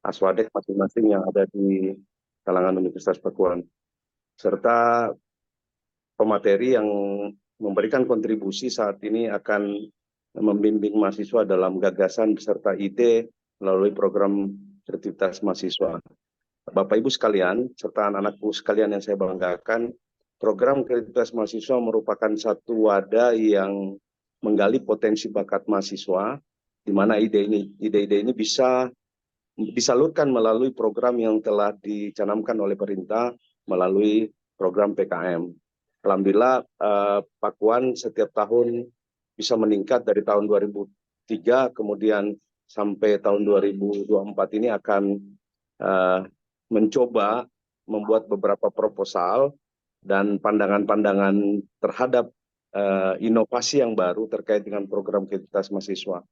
Aswadek masing-masing yang ada di kalangan Universitas Pakuan, serta pemateri yang memberikan kontribusi saat ini akan membimbing mahasiswa dalam gagasan beserta ide melalui program kreativitas mahasiswa. Bapak Ibu sekalian, serta anak-anakku sekalian yang saya banggakan, program kreativitas mahasiswa merupakan satu wadah yang menggali potensi bakat mahasiswa, di mana ide-ide ini bisa disalurkan melalui program yang telah dicanangkan oleh pemerintah melalui program PKM. Alhamdulillah, Pakuan setiap tahun bisa meningkat dari tahun 2003, kemudian sampai tahun 2024 ini akan mencoba membuat beberapa proposal dan pandangan-pandangan terhadap inovasi yang baru terkait dengan program kreativitas mahasiswa.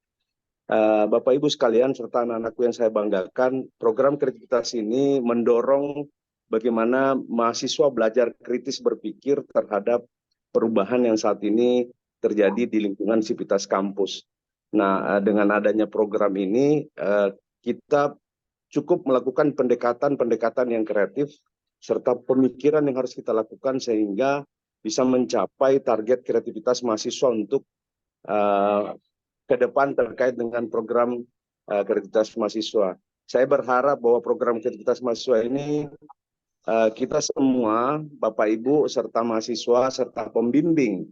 Bapak Ibu sekalian serta anak-anakku yang saya banggakan, program kreativitas ini mendorong bagaimana mahasiswa belajar kritis berpikir terhadap perubahan yang saat ini terjadi di lingkungan sivitas kampus. Nah, dengan adanya program ini, kita cukup melakukan pendekatan-pendekatan yang kreatif serta pemikiran yang harus kita lakukan sehingga bisa mencapai target kreativitas mahasiswa untuk ke depan terkait dengan program kreativitas mahasiswa. Saya berharap bahwa program kreativitas mahasiswa ini kita semua, Bapak Ibu, serta mahasiswa, serta pembimbing,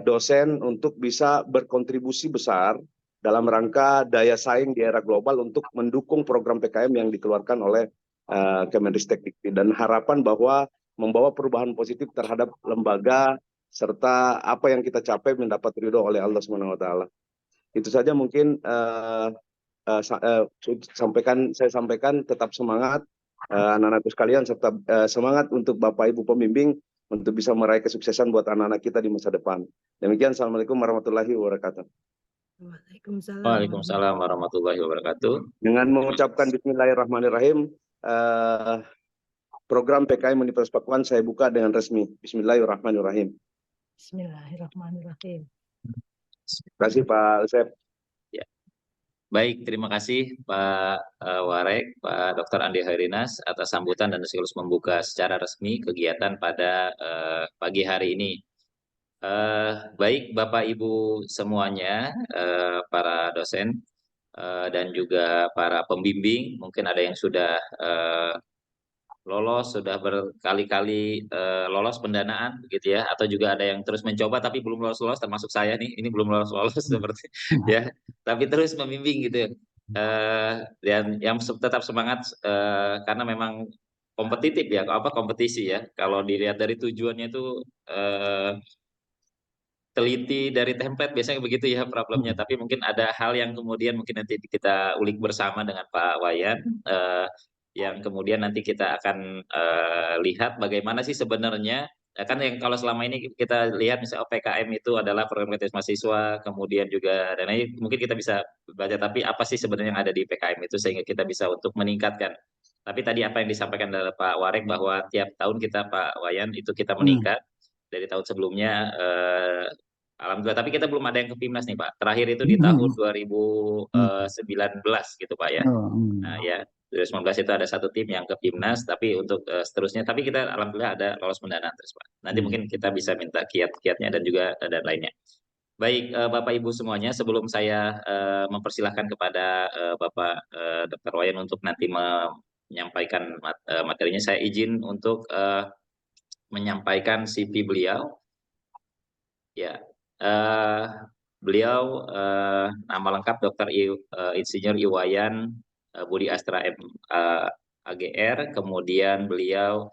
dosen untuk bisa berkontribusi besar dalam rangka daya saing di era global untuk mendukung program PKM yang dikeluarkan oleh Kemendikbud, dan harapan bahwa membawa perubahan positif terhadap lembaga serta apa yang kita capai mendapat ridho oleh Allah SWT. Itu saja mungkin saya sampaikan, tetap semangat anak-anakku sekalian, serta semangat untuk Bapak Ibu pembimbing untuk bisa meraih kesuksesan buat anak-anak kita di masa depan. Demikian, Assalamualaikum warahmatullahi wabarakatuh. Waalaikumsalam. Waalaikumsalam warahmatullahi wabarakatuh. Dengan mengucapkan Bismillahirrahmanirrahim, program PKM Universitas Pakuan saya buka dengan resmi. Bismillahirrahmanirrahim. Bismillahirrahmanirrahim. Terima kasih Pak Usep. Ya. Baik, terima kasih Pak Warek, Pak Dr. Andi Hairinas atas sambutan dan sekaligus membuka secara resmi kegiatan pada pagi hari ini. Baik Bapak Ibu semuanya, para dosen dan juga para pembimbing, mungkin ada yang sudah lolos, sudah berkali-kali lolos pendanaan begitu ya, atau juga ada yang terus mencoba tapi belum lolos-lolos, termasuk saya nih, ini belum lolos-lolos seperti ya, tapi terus membimbing gitu ya. Dan yang tetap semangat karena memang kompetitif ya, kompetisi ya. Kalau dilihat dari tujuannya itu teliti dari template biasanya begitu ya problemnya, tapi mungkin ada hal yang kemudian mungkin nanti kita ulik bersama dengan Pak Wayan, yang kemudian nanti kita akan lihat bagaimana sih sebenarnya, kan yang kalau selama ini kita lihat misalnya PKM itu adalah program kreatif mahasiswa, kemudian juga dan ini mungkin kita bisa baca, tapi apa sih sebenarnya yang ada di PKM itu sehingga kita bisa untuk meningkatkan. Tapi tadi apa yang disampaikan oleh Pak Warek bahwa tiap tahun kita Pak Wayan itu kita meningkat dari tahun sebelumnya. Alhamdulillah, tapi kita belum ada yang ke PIMNAS nih Pak. Terakhir itu di tahun 2019 gitu Pak ya. Nah ya, 2019 itu ada satu tim yang ke PIMNAS, tapi untuk seterusnya, tapi kita alhamdulillah ada lolos pendanaan terus Pak. Nanti mungkin kita bisa minta kiat-kiatnya dan juga dan lainnya. Baik Bapak Ibu semuanya, sebelum saya mempersilahkan kepada Bapak Dr. Wayan untuk nanti menyampaikan materinya, saya izin untuk menyampaikan CV beliau. Ya, beliau nama lengkap Dr. Insinyur Iwayan Budi Astra AGR, kemudian beliau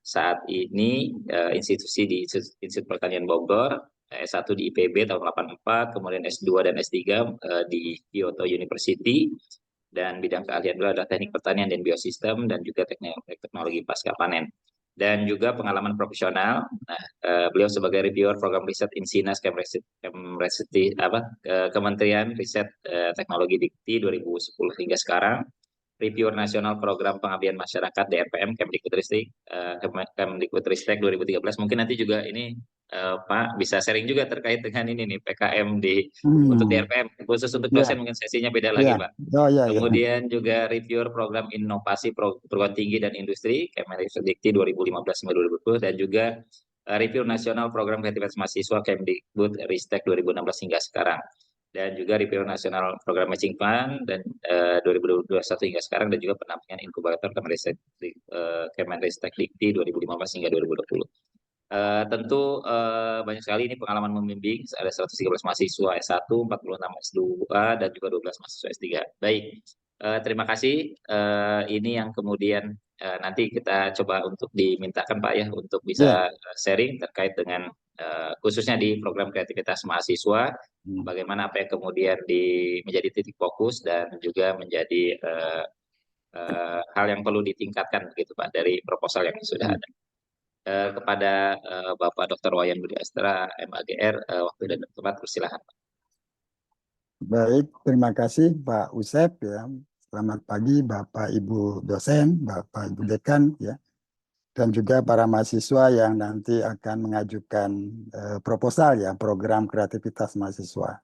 saat ini institusi di Institut Pertanian Bogor, S1 di IPB tahun 84, kemudian S2 dan S3 di Kyoto University, dan bidang keahlian beliau adalah teknik pertanian dan biosistem dan juga teknologi pasca panen. Dan juga pengalaman profesional. Nah, beliau sebagai reviewer program riset Insinas Kementerian Riset Teknologi Dikti 2010 hingga sekarang, reviewer nasional program pengabdian masyarakat DRPM Kemdikbudristek 2013. Mungkin nanti juga ini Pak bisa sharing juga terkait dengan ini nih PKM untuk di RPM khusus untuk dosen Ya, mungkin sesinya beda lagi ya, Pak. oh ya, ya. Kemudian juga review program inovasi perguruan tinggi dan industri Kemendikbud 2015-2020 dan juga review nasional program kreativitas mahasiswa Kemdikbud Ristek 2016 hingga sekarang. Dan juga review nasional program matching fund dan 2021 hingga sekarang dan juga pendampingan inkubator Kemendikbud Dikti 2015 hingga 2020. Tentu banyak sekali ini pengalaman membimbing, ada 113 mahasiswa S1, 46 S2, dan juga 12 mahasiswa S3. Baik, terima kasih. Ini yang kemudian nanti kita coba untuk dimintakan Pak ya, untuk bisa sharing terkait dengan khususnya di program kreativitas mahasiswa, bagaimana apa yang kemudian menjadi titik fokus dan juga menjadi hal yang perlu ditingkatkan gitu Pak dari proposal yang sudah ada. Kepada Bapak Dr. Wayan Budi Astra, MAGR, waktu dan tempat, persilahkan. Baik, terima kasih Pak Usep ya. Selamat pagi Bapak Ibu dosen, Bapak Ibu dekan ya, dan juga para mahasiswa yang nanti akan mengajukan proposal ya, program kreativitas mahasiswa.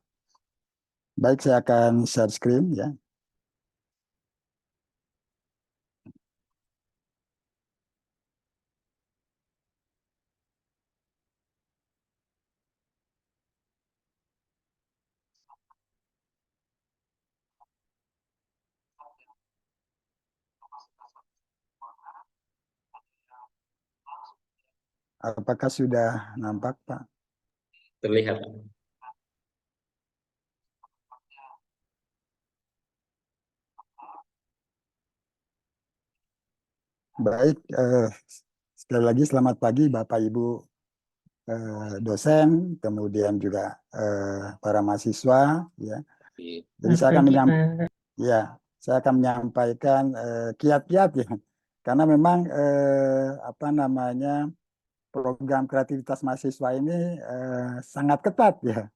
Baik, saya akan share screen ya. Apakah sudah nampak Pak? Terlihat. Baik, sekali lagi selamat pagi Bapak Ibu dosen, kemudian juga para mahasiswa ya. Jadi saya akan menyampaikan kiat-kiat ya, karena memang program kreativitas mahasiswa ini sangat ketat ya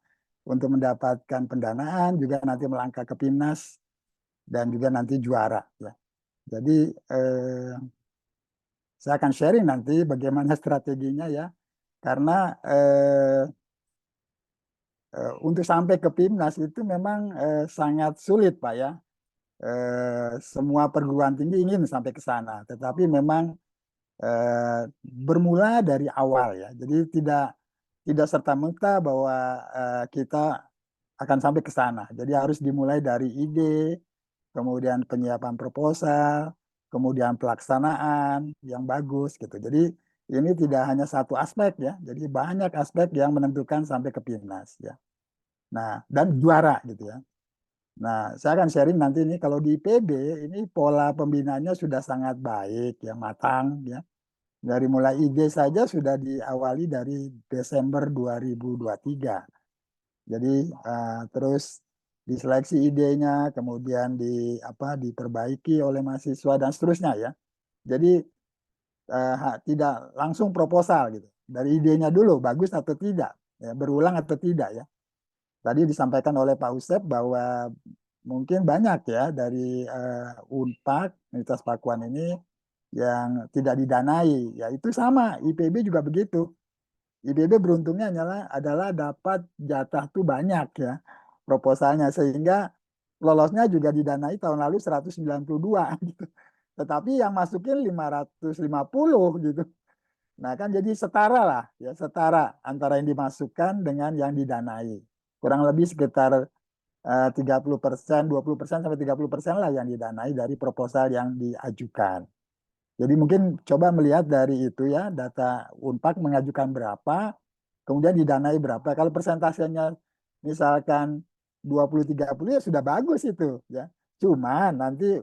untuk mendapatkan pendanaan, juga nanti melangkah ke PIMNAS dan juga nanti juara ya. Jadi saya akan sharing nanti bagaimana strateginya ya, karena untuk sampai ke PIMNAS itu memang sangat sulit Pak ya. Semua perguruan tinggi ingin sampai ke sana, tetapi memang bermula dari awal ya. Jadi tidak serta-merta bahwa kita akan sampai ke sana. Jadi harus dimulai dari ide, kemudian penyiapan proposal, kemudian pelaksanaan yang bagus gitu. Jadi ini tidak hanya satu aspek ya. Jadi banyak aspek yang menentukan sampai ke PIMNAS ya. Nah, dan juara gitu ya. Nah, saya akan sharing nanti ini kalau di IPB ini pola pembinaannya sudah sangat baik ya, matang ya. Dari mulai ide saja sudah diawali dari Desember 2023. Jadi terus diseleksi idenya, kemudian diperbaiki oleh mahasiswa dan seterusnya ya. Jadi tidak langsung proposal gitu. Dari idenya dulu bagus atau tidak, ya, berulang atau tidak ya. Tadi disampaikan oleh Pak Usep bahwa mungkin banyak ya dari Unpad, Universitas Pakuan ini yang tidak didanai. Ya itu sama, IPB juga begitu. IPB beruntungnya adalah dapat jatah tuh banyak ya proposalnya, sehingga lolosnya juga didanai tahun lalu 192 gitu. Tetapi yang masukin 550 gitu. Nah kan jadi setara lah ya, setara antara yang dimasukkan dengan yang didanai. Kurang lebih sekitar 30%, 20% sampai 30% lah yang didanai dari proposal yang diajukan. Jadi mungkin coba melihat dari itu ya, data Unpad mengajukan berapa, kemudian didanai berapa. Kalau persentasenya misalkan 20-30 ya sudah bagus itu ya. Cuman nanti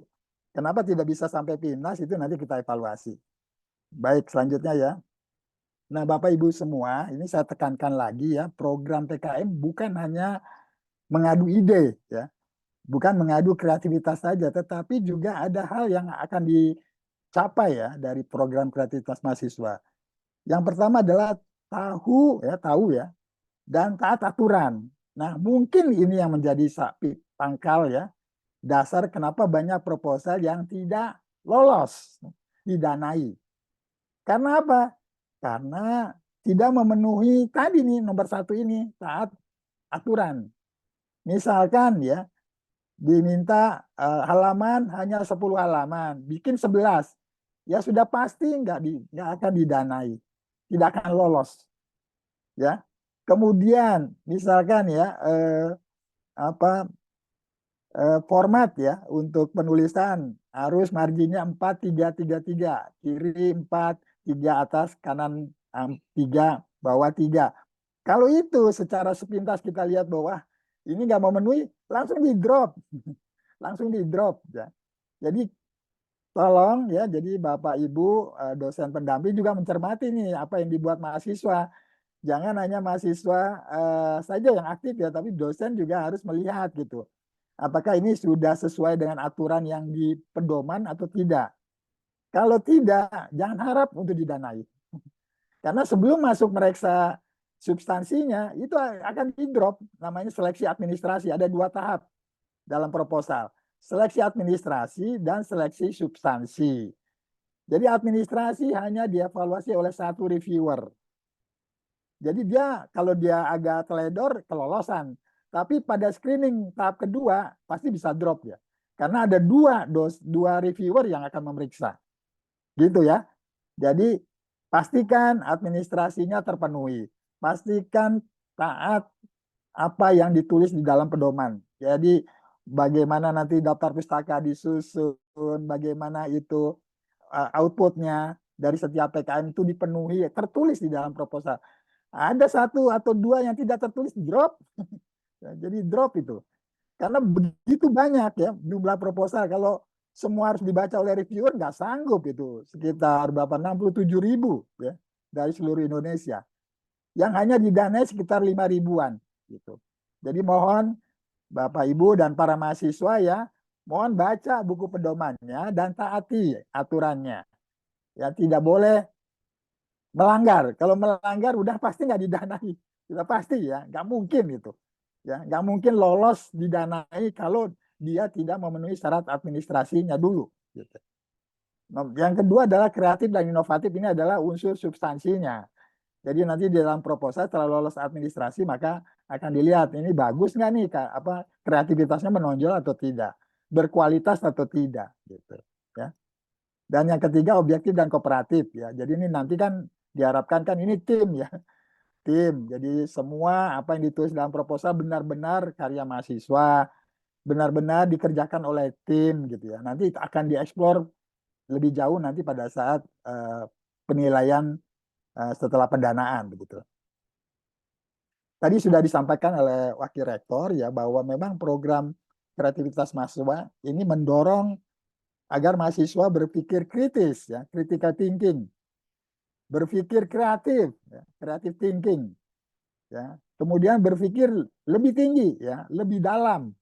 kenapa tidak bisa sampai PIMNAS itu nanti kita evaluasi. Baik, selanjutnya ya. Nah, Bapak Ibu semua, ini saya tekankan lagi ya, program PKM bukan hanya mengadu ide ya. Bukan mengadu kreativitas saja, tetapi juga ada hal yang akan dicapai ya dari program kreativitas mahasiswa. Yang pertama adalah tahu ya, dan taat aturan. Nah, mungkin ini yang menjadi pangkal ya, dasar kenapa banyak proposal yang tidak lolos didanai. Karena apa? Karena tidak memenuhi tadi nih nomor 1 ini, taat aturan. Misalkan ya, diminta halaman hanya 10 halaman, bikin 11. Ya sudah pasti nggak akan didanai, tidak akan lolos. Ya. Kemudian misalkan ya format ya untuk penulisan harus marginnya 4-3-3-3, kiri 4, 3 atas, kanan 3, bawah 3. Kalau itu secara sepintas kita lihat bahwa ini nggak memenuhi, langsung di drop, langsung di drop ya. Jadi tolong ya, jadi Bapak Ibu dosen pendamping juga mencermati nih apa yang dibuat mahasiswa. Jangan hanya mahasiswa saja yang aktif ya, tapi dosen juga harus melihat gitu. Apakah ini sudah sesuai dengan aturan yang di pedoman atau tidak? Kalau tidak, jangan harap untuk didanai. Karena sebelum masuk meriksa substansinya, itu akan di-drop. Namanya seleksi administrasi. Ada 2 tahap dalam proposal. Seleksi administrasi dan seleksi substansi. Jadi administrasi hanya dievaluasi oleh 1 reviewer. Jadi dia kalau dia agak teledor, kelolosan. Tapi pada screening tahap kedua pasti bisa drop ya. Karena ada dua reviewer yang akan memeriksa. Gitu ya. Jadi pastikan administrasinya terpenuhi. Pastikan taat apa yang ditulis di dalam pedoman. Jadi bagaimana nanti daftar pustaka disusun, bagaimana itu outputnya dari setiap PKM itu dipenuhi, tertulis di dalam proposal. Ada 1 atau 2 yang tidak tertulis, drop. Jadi drop itu. Karena begitu banyak ya jumlah proposal. Kalau semua harus dibaca oleh reviewer, nggak sanggup itu. Sekitar berapa, 67.000 ya dari seluruh Indonesia. Yang hanya didanai sekitar 5.000-an gitu. Jadi mohon Bapak Ibu dan para mahasiswa ya, mohon baca buku pedomannya dan taati aturannya. Ya tidak boleh melanggar. Kalau melanggar udah pasti nggak didanai. Sudah pasti ya, nggak mungkin itu. Ya, nggak mungkin lolos didanai kalau dia tidak memenuhi syarat administrasinya dulu. Gitu. Yang kedua adalah kreatif dan inovatif, ini adalah unsur substansinya. Jadi nanti di dalam proposal setelah lolos administrasi maka akan dilihat ini bagus nggak nih apa kreativitasnya menonjol atau tidak, berkualitas atau tidak gitu ya. Dan yang ketiga objektif dan kooperatif ya. Jadi ini nanti kan diharapkan kan ini tim ya. Tim. Jadi semua apa yang ditulis dalam proposal benar-benar karya mahasiswa, benar-benar dikerjakan oleh tim gitu ya. Nanti akan dieksplor lebih jauh nanti pada saat penilaian setelah pendanaan begitu. Tadi sudah disampaikan oleh Wakil Rektor ya bahwa memang program kreativitas mahasiswa ini mendorong agar mahasiswa berpikir kritis ya, critical thinking, berpikir kreatif, ya, creative thinking, ya. Kemudian berpikir lebih tinggi ya, lebih dalam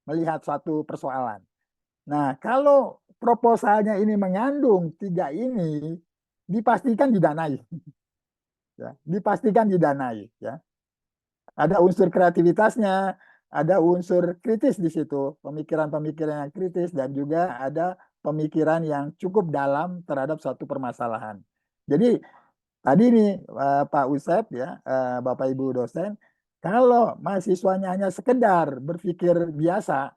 melihat suatu persoalan. Nah, kalau proposalnya ini mengandung 3 ini, dipastikan didanai. Ya, dipastikan didanai ya. Ada unsur kreativitasnya, ada unsur kritis di situ, pemikiran-pemikiran yang kritis dan juga ada pemikiran yang cukup dalam terhadap suatu permasalahan. Jadi tadi nih Pak Usep ya, Bapak Ibu dosen, kalau mahasiswanya hanya sekedar berpikir biasa,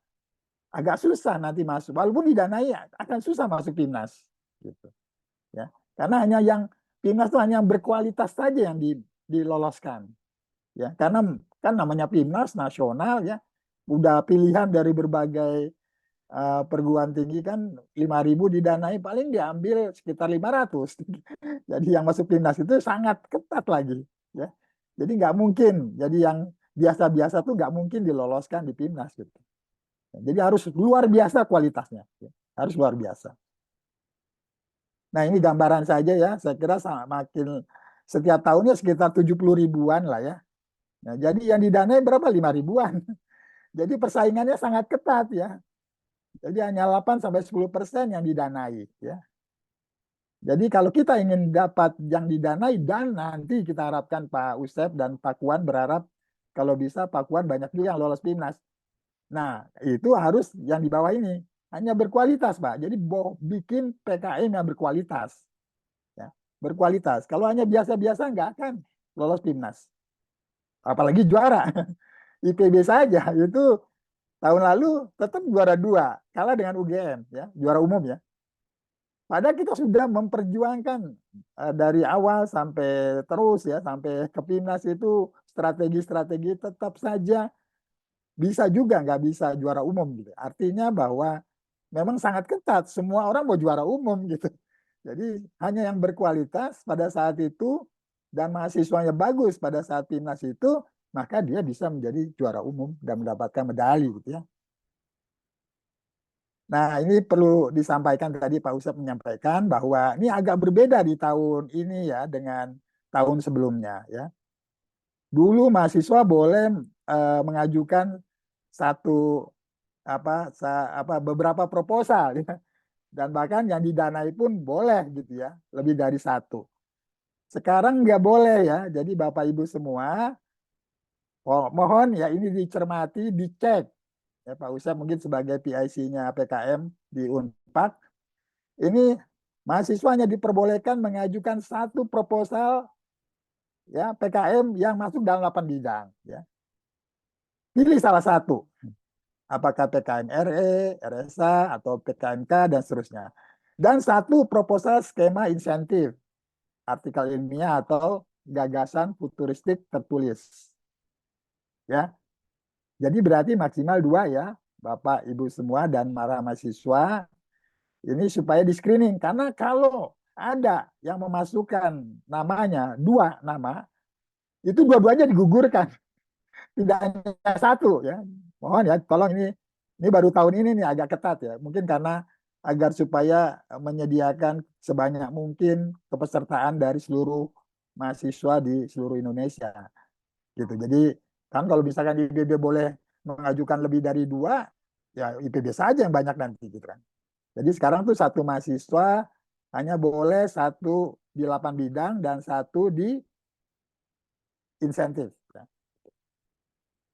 agak susah nanti masuk. Walaupun didanai akan susah masuk PIMNAS gitu. Ya. Karena hanya yang PIMNAS itu hanya yang berkualitas saja yang diloloskan. Ya, karena kan namanya PIMNAS nasional ya, udah pilihan dari berbagai perguruan tinggi kan 5.000 didanai paling diambil sekitar 500. Jadi yang masuk PIMNAS itu sangat ketat lagi ya. Jadi nggak mungkin. Jadi yang biasa-biasa tuh nggak mungkin diloloskan di PIMNAS gitu. Jadi harus luar biasa kualitasnya, ya. Harus luar biasa. Nah ini gambaran saja ya. Saya kira makin setiap tahunnya sekitar 70.000-an lah ya. Nah, jadi yang didanai berapa? 5.000-an. Jadi persaingannya sangat ketat ya. Jadi hanya 8-10% yang didanai ya. Jadi kalau kita ingin dapat yang didanai dan nanti kita harapkan Pak Usep dan Pak Kuan berharap kalau bisa Pak Kuan banyak juga yang lolos PIMNAS. Nah, itu harus yang di bawah ini hanya berkualitas, Pak. Jadi bikin PKM yang berkualitas. Ya. berkualitas. Kalau hanya biasa-biasa nggak akan lolos timnas. Apalagi juara. IPB saja itu tahun lalu tetap juara 2, kalah dengan UGM ya, juara umum ya. Padahal kita sudah memperjuangkan dari awal sampai terus ya, sampai ke timnas itu strategi-strategi, tetap saja bisa juga nggak bisa juara umum gitu. Artinya bahwa memang sangat ketat, semua orang mau juara umum gitu. Jadi hanya yang berkualitas pada saat itu dan mahasiswanya bagus pada saat timnas itu, maka dia bisa menjadi juara umum dan mendapatkan medali gitu ya. Nah, ini perlu disampaikan tadi Pak Usep menyampaikan bahwa ini agak berbeda di tahun ini ya dengan tahun sebelumnya ya. Dulu mahasiswa boleh mengajukan satu beberapa proposal ya. Dan bahkan yang didanai pun boleh gitu ya, lebih dari satu. Sekarang nggak boleh ya. Jadi Bapak Ibu semua mohon ya ini dicermati, dicek. Ya, Pak Usep mungkin sebagai PIC-nya PKM di Unpad, ini mahasiswanya diperbolehkan mengajukan satu proposal ya PKM yang masuk dalam 8 bidang. Ya. Pilih salah satu, apakah PKM RE, RSA, atau PKMK, dan seterusnya. Dan satu proposal skema insentif, artikel ilmiah atau gagasan futuristik tertulis. Ya. Jadi berarti maksimal 2 ya, Bapak, Ibu semua, dan para mahasiswa. Ini supaya di screening. Karena kalau ada yang memasukkan namanya 2 nama, itu dua-duanya digugurkan. Tidak hanya satu ya. Mohon ya, tolong ini baru tahun ini nih agak ketat ya. Mungkin karena agar supaya menyediakan sebanyak mungkin kepesertaan dari seluruh mahasiswa di seluruh Indonesia. Gitu. Jadi kan kalau misalkan IPB boleh mengajukan lebih dari 2, ya IPB saja yang banyak nanti gitu kan. Jadi sekarang tuh satu mahasiswa hanya boleh 1 di 8 bidang dan 1 di insentif.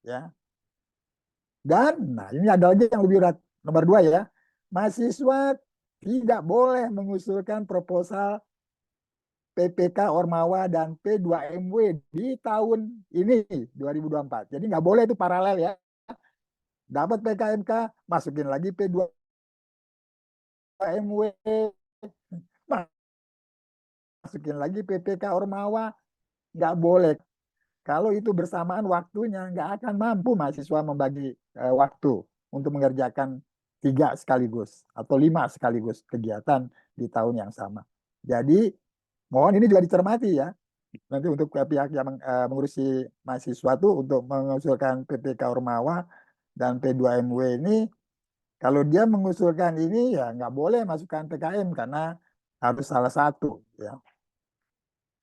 Ya. Dan nah ini ada lagi yang lebih berat. Nomor 2 ya. Mahasiswa tidak boleh mengusulkan proposal PPK Ormawa dan P2MW di tahun ini 2024. Jadi nggak boleh itu paralel ya. Dapat PKMK, masukin lagi P2MW, masukin lagi PPK Ormawa, nggak boleh. Kalau itu bersamaan waktunya, nggak akan mampu mahasiswa membagi waktu untuk mengerjakan 3 sekaligus atau 5 sekaligus kegiatan di tahun yang sama. Jadi mohon ini juga dicermati ya. Nanti untuk pihak yang mengurusi mahasiswa tuh untuk mengusulkan PPK Ormawa dan P2MW ini, kalau dia mengusulkan ini ya nggak boleh masukkan PKM karena harus salah satu ya.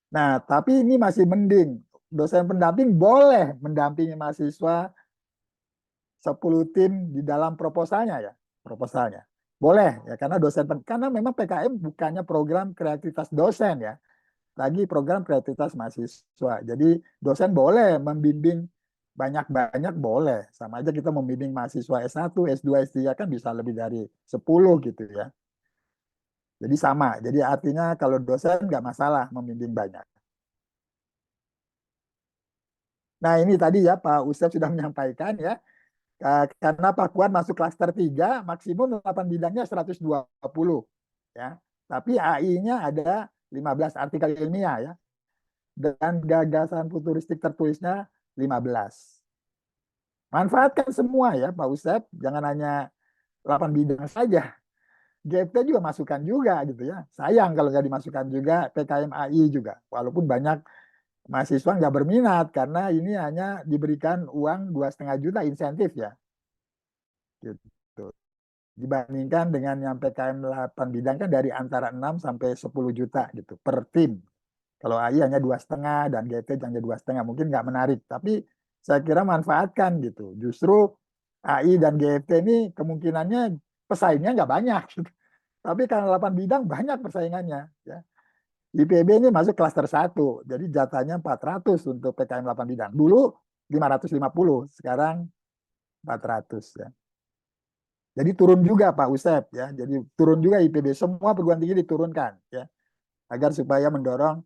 Nah, tapi ini masih mending. Dosen pendamping boleh mendampingi mahasiswa 10 tim di dalam proposalnya ya, proposalnya. Boleh ya karena karena memang PKM bukannya program kreativitas dosen ya. Lagi program kreativitas mahasiswa. Jadi dosen boleh membimbing banyak-banyak boleh. Sama aja kita membimbing mahasiswa S1, S2, S3 kan bisa lebih dari 10 gitu ya. Jadi sama. Jadi artinya kalau dosen nggak masalah membimbing banyak. Nah ini tadi ya Pak Usep sudah menyampaikan ya. Karena Pak Kuan masuk klaster 3, maksimum 8 bidangnya 120 ya. Tapi AI-nya ada 15 artikel ilmiah ya. Dan gagasan futuristik tertulisnya 15. Manfaatkan semua ya Pak Usep, jangan hanya 8 bidang saja. GFT juga masukkan juga gitu ya. Sayang kalau nggak dimasukkan juga PKM AI juga. Walaupun banyak mahasiswa nggak berminat karena ini hanya diberikan uang 2,5 juta insentif ya. Gitu. Dibandingkan dengan yang PKM 8 bidang kan dari antara 6 sampai 10 juta gitu per tim. Kalau AI hanya 2,5 dan GFT hanya 2,5 mungkin nggak menarik. Tapi saya kira manfaatkan gitu. Justru AI dan GFT ini kemungkinannya pesaingnya nggak banyak. Gitu. Tapi karena 8 bidang banyak persaingannya. Ya. IPB ini masuk klaster 1. Jadi jatahnya 400 untuk PKM 8 bidang. Dulu 550, sekarang 400 ya. Jadi turun juga Pak Usep ya. Jadi turun juga IPB, semua perguruan tinggi diturunkan ya. agar supaya mendorong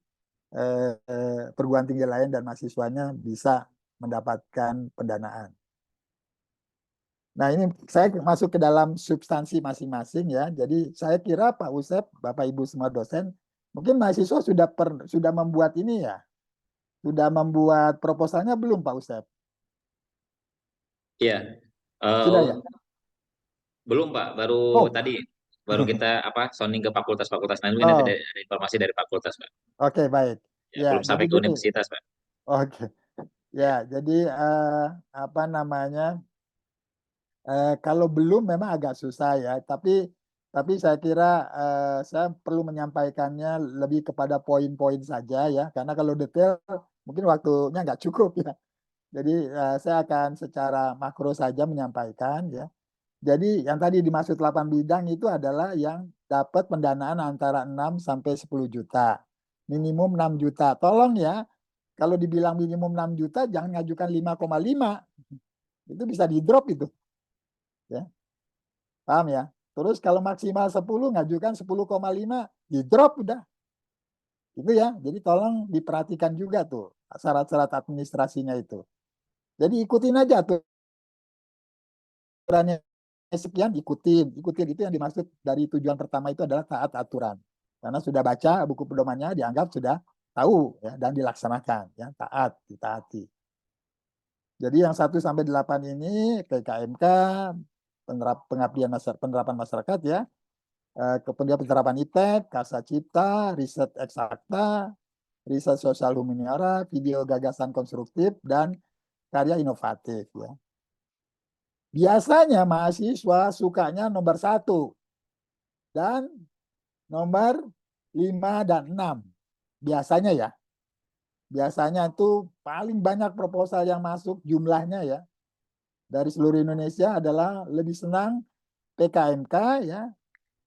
perguruan tinggi lain dan mahasiswanya bisa mendapatkan pendanaan. Nah, ini saya masuk ke dalam substansi masing-masing ya. Jadi saya kira Pak Usep, Bapak Ibu semua dosen, mungkin mahasiswa sudah membuat ini ya. Sudah membuat proposalnya belum Pak Usep? Iya. Sudah ya? Belum Pak, baru Oh, tadi baru kita sounding ke fakultas-fakultas lain, mungkin nanti oh, ada informasi dari fakultas Pak. oke baik. Ya, Ya, belum jadi sampai ke gini. universitas Pak. Oke. Ya. Ya, jadi apa namanya? Kalau belum memang agak susah ya, tapi saya kira saya perlu menyampaikannya lebih kepada poin-poin saja ya, karena kalau detail mungkin waktunya nggak cukup ya. Jadi saya akan secara makro saja menyampaikan ya. Jadi yang tadi dimaksud 8 bidang itu adalah yang dapat pendanaan antara 6 sampai 10 juta. Minimum 6 juta. Tolong ya, kalau dibilang minimum 6 juta jangan ngajukan 5,5. Itu bisa di-drop itu. Ya. Paham ya? Terus kalau maksimal 10 ngajukan 10,5 di-drop udah. Itu ya. Jadi tolong diperhatikan juga tuh syarat-syarat administrasinya itu. Jadi ikutin aja tuh aturannya sekian, ikutin itu yang dimaksud dari tujuan pertama itu adalah taat aturan. Karena sudah baca buku pedomannya dianggap sudah tahu ya dan dilaksanakan ya, taat, ditaati. Jadi yang 1 sampai 8 ini PKMK, penerapan masyarakat ya, kemudian penerapan IPTEK, Kasa Cipta, riset eksakta, riset sosial humaniora, video gagasan konstruktif, dan karya inovatif ya. Biasanya mahasiswa sukanya nomor 1 dan nomor 5 dan 6. Biasanya ya. Biasanya itu paling banyak proposal yang masuk jumlahnya ya. Dari seluruh Indonesia adalah lebih senang PKMK ya,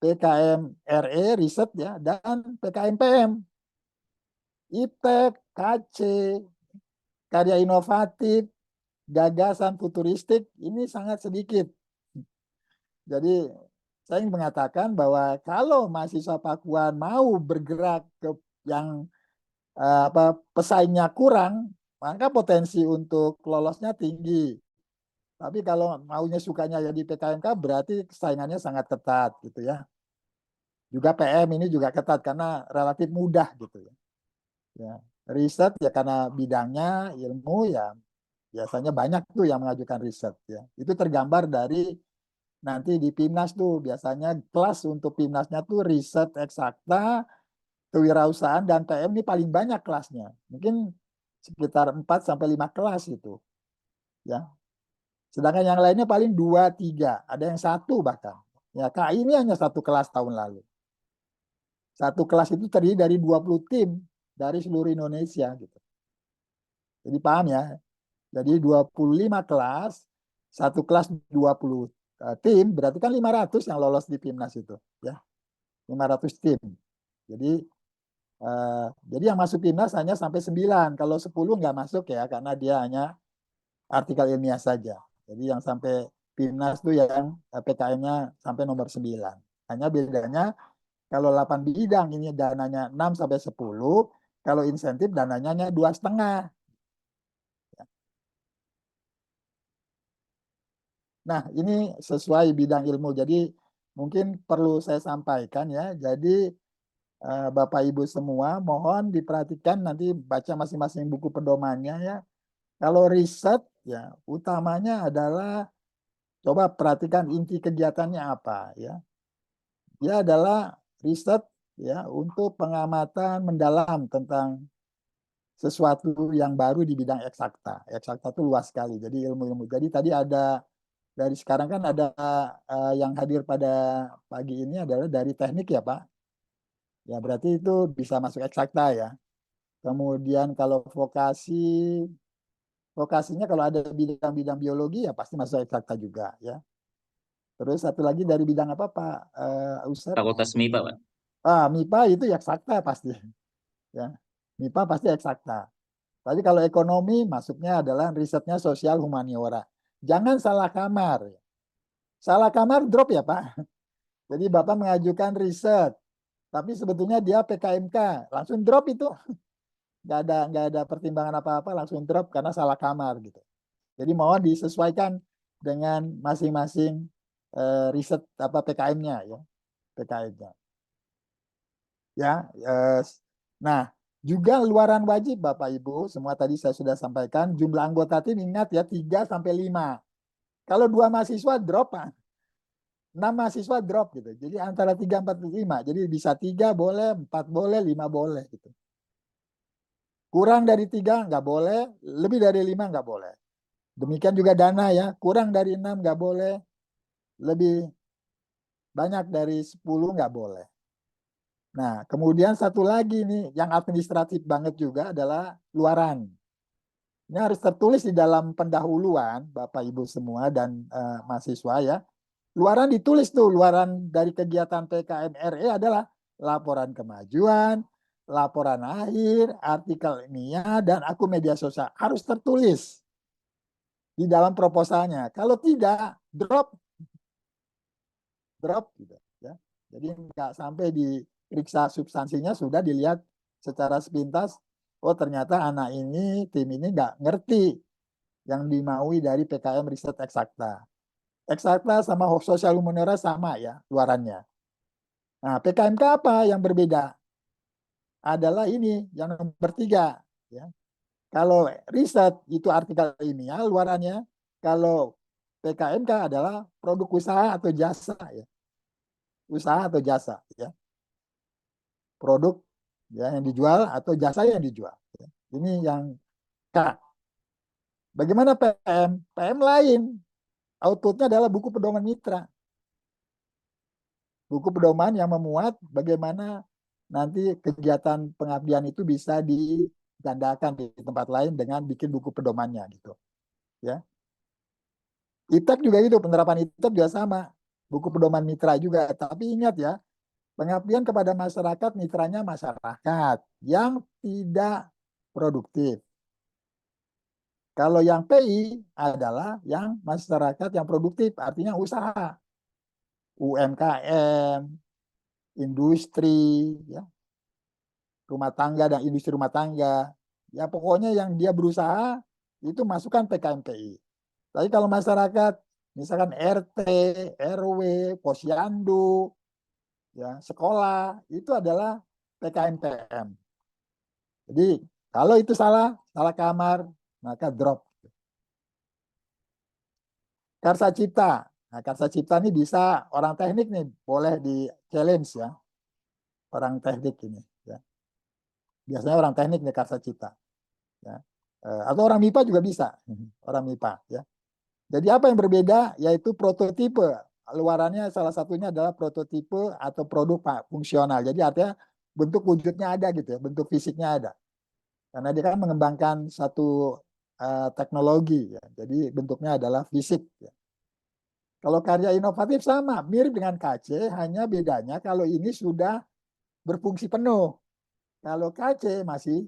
PKM RE riset ya, dan PKM PM. IPTEK, KC, karya inovatif, gagasan futuristik ini sangat sedikit. Jadi saya ingin mengatakan bahwa kalau mahasiswa Pakuan mau bergerak ke yang pesaingnya kurang, maka potensi untuk lolosnya tinggi. Tapi kalau maunya sukanya jadi PKMK berarti saingannya sangat ketat gitu ya. Juga PM ini juga ketat karena relatif mudah gitu ya. Ya, riset ya karena bidangnya ilmu ya biasanya banyak tuh yang mengajukan riset ya. Itu tergambar dari nanti di PIMNAS tuh biasanya kelas untuk PIMNASnya tuh riset eksakta, kewirausahaan dan PM ini paling banyak kelasnya. Mungkin sekitar 4 sampai 5 kelas itu. Ya. Sedangkan yang lainnya paling 2, 3, ada yang 1 bahkan. Ya, KI ini hanya 1 kelas tahun lalu. 1 kelas itu terdiri dari 20 tim dari seluruh Indonesia gitu. Jadi paham ya? Jadi 25 kelas, 1 kelas 20 tim, berarti kan 500 yang lolos di PIMNAS itu, ya. 500 tim. Jadi yang masuk PIMNAS hanya sampai 9. Kalau 10 nggak masuk ya, karena dia hanya artikel ilmiah saja. Jadi yang sampai PIMNAS itu yang PKM-nya sampai nomor 9. Hanya bedanya kalau 8 bidang ini dananya 6 sampai 10, kalau insentif dananya hanya 2,5. Nah, ini sesuai bidang ilmu. Jadi mungkin perlu saya sampaikan ya. Jadi Bapak Ibu semua mohon diperhatikan nanti baca masing-masing buku pedomannya ya. Kalau riset ya utamanya adalah coba perhatikan inti kegiatannya apa ya. Dia adalah riset ya untuk pengamatan mendalam tentang sesuatu yang baru di bidang eksakta. Eksakta itu luas sekali. Jadi ilmu-ilmu. Jadi tadi ada dari sekarang kan ada yang hadir pada pagi ini adalah dari teknik ya Pak. Ya berarti itu bisa masuk eksakta ya. Kemudian kalau vokasinya kalau ada bidang-bidang biologi ya pasti masuk eksakta juga ya. Terus satu lagi dari bidang apa Pak Ustaz? Fakultas MIPA Pak. MIPA itu ya eksakta pasti. Ya. MIPA pasti eksakta. Tapi kalau ekonomi masuknya adalah risetnya sosial humaniora. Jangan salah kamar. Salah kamar drop ya Pak. Jadi Bapak mengajukan riset tapi sebetulnya dia PKMK, langsung drop itu. Nggak ada pertimbangan apa-apa, langsung drop karena salah kamar gitu. Jadi mohon disesuaikan dengan masing-masing riset apa PKM-nya ya, PKM-nya. Ya, nah juga luaran wajib Bapak Ibu, semua tadi saya sudah sampaikan, jumlah anggota tim ingat ya 3 sampai 5. Kalau 2 mahasiswa drop, 6 mahasiswa drop gitu. Jadi antara 3, 4, 5. Jadi bisa 3 boleh, 4 boleh, 5 boleh gitu. Kurang dari 3 nggak boleh, lebih dari 5 nggak boleh. Demikian juga dana ya, kurang dari 6 nggak boleh, lebih banyak dari 10 nggak boleh. Nah, kemudian satu lagi nih yang administratif banget juga adalah luaran. Ini harus tertulis di dalam pendahuluan Bapak Ibu semua dan mahasiswa ya. Luaran ditulis tuh, luaran dari kegiatan PKMRE adalah laporan kemajuan, laporan akhir, artikel ilmiah, dan akun media sosial. Harus tertulis di dalam proposalnya. Kalau tidak, drop gitu ya. Jadi nggak sampai diperiksa substansinya, sudah dilihat secara sepintas, oh ternyata anak ini, tim ini nggak ngerti yang dimaui dari PKM riset eksakta. Eksakta sama sosial humaniora sama ya luarannya. Nah, PKMK apa yang berbeda? Adalah ini yang nomor 3 ya. Kalau riset itu artikel ilmiah luarannya, kalau PKMK adalah produk usaha atau jasa ya. Usaha atau jasa ya. Produk ya yang dijual atau jasa yang dijual ya. Ini yang K. Bagaimana PM? PM lain. Outputnya adalah buku pedoman mitra. Buku pedoman yang memuat bagaimana nanti kegiatan pengabdian itu bisa digandakan di tempat lain dengan bikin buku pedomannya gitu. Ya. ITEK juga itu, penerapan ITEK juga sama. Buku pedoman mitra juga. Tapi ingat ya, pengabdian kepada masyarakat, mitranya masyarakat yang tidak produktif. Kalau yang PI adalah yang masyarakat yang produktif, artinya usaha. UMKM, industri, ya, rumah tangga dan industri rumah tangga. Ya pokoknya yang dia berusaha itu masukkan PKMPI. Tapi kalau masyarakat, misalkan RT, RW, posyandu, ya, sekolah, itu adalah PKMPM. Jadi kalau itu salah kamar, maka drop. Karsa Cipta. Nah, Karsa Cipta ini bisa orang teknik nih, boleh di challenge ya. Orang teknik ini. Ya. Biasanya orang teknik nih Karsa Cipta. Ya. Atau orang MIPA juga bisa. Orang MIPA. Ya. Jadi apa yang berbeda? Yaitu prototipe. Luarannya salah satunya adalah prototipe atau produk fungsional. Jadi artinya bentuk wujudnya ada gitu ya. Bentuk fisiknya ada. Karena dia kan mengembangkan satu teknologi. Ya. Jadi bentuknya adalah fisik. Ya. Kalau karya inovatif sama, mirip dengan KC, hanya bedanya kalau ini sudah berfungsi penuh. Kalau KC masih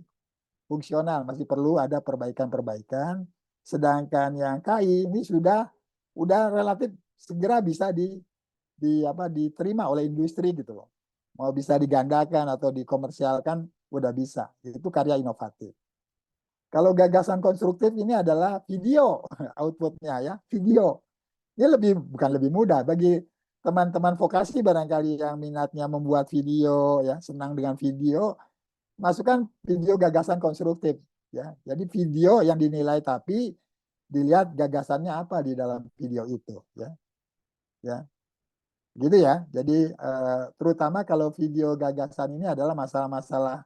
fungsional, masih perlu ada perbaikan-perbaikan. Sedangkan yang KI ini sudah relatif segera bisa diterima oleh industri gitu loh. Mau bisa digandakan atau dikomersialkan, udah bisa. Itu karya inovatif. Kalau gagasan konstruktif ini adalah video outputnya ya, video. Ini bukan lebih mudah bagi teman-teman vokasi barangkali yang minatnya membuat video ya, senang dengan video, masukkan video gagasan konstruktif ya. Jadi video yang dinilai tapi dilihat gagasannya apa di dalam video itu ya. Ya. Gitu ya. Jadi terutama kalau video gagasan ini adalah masalah-masalah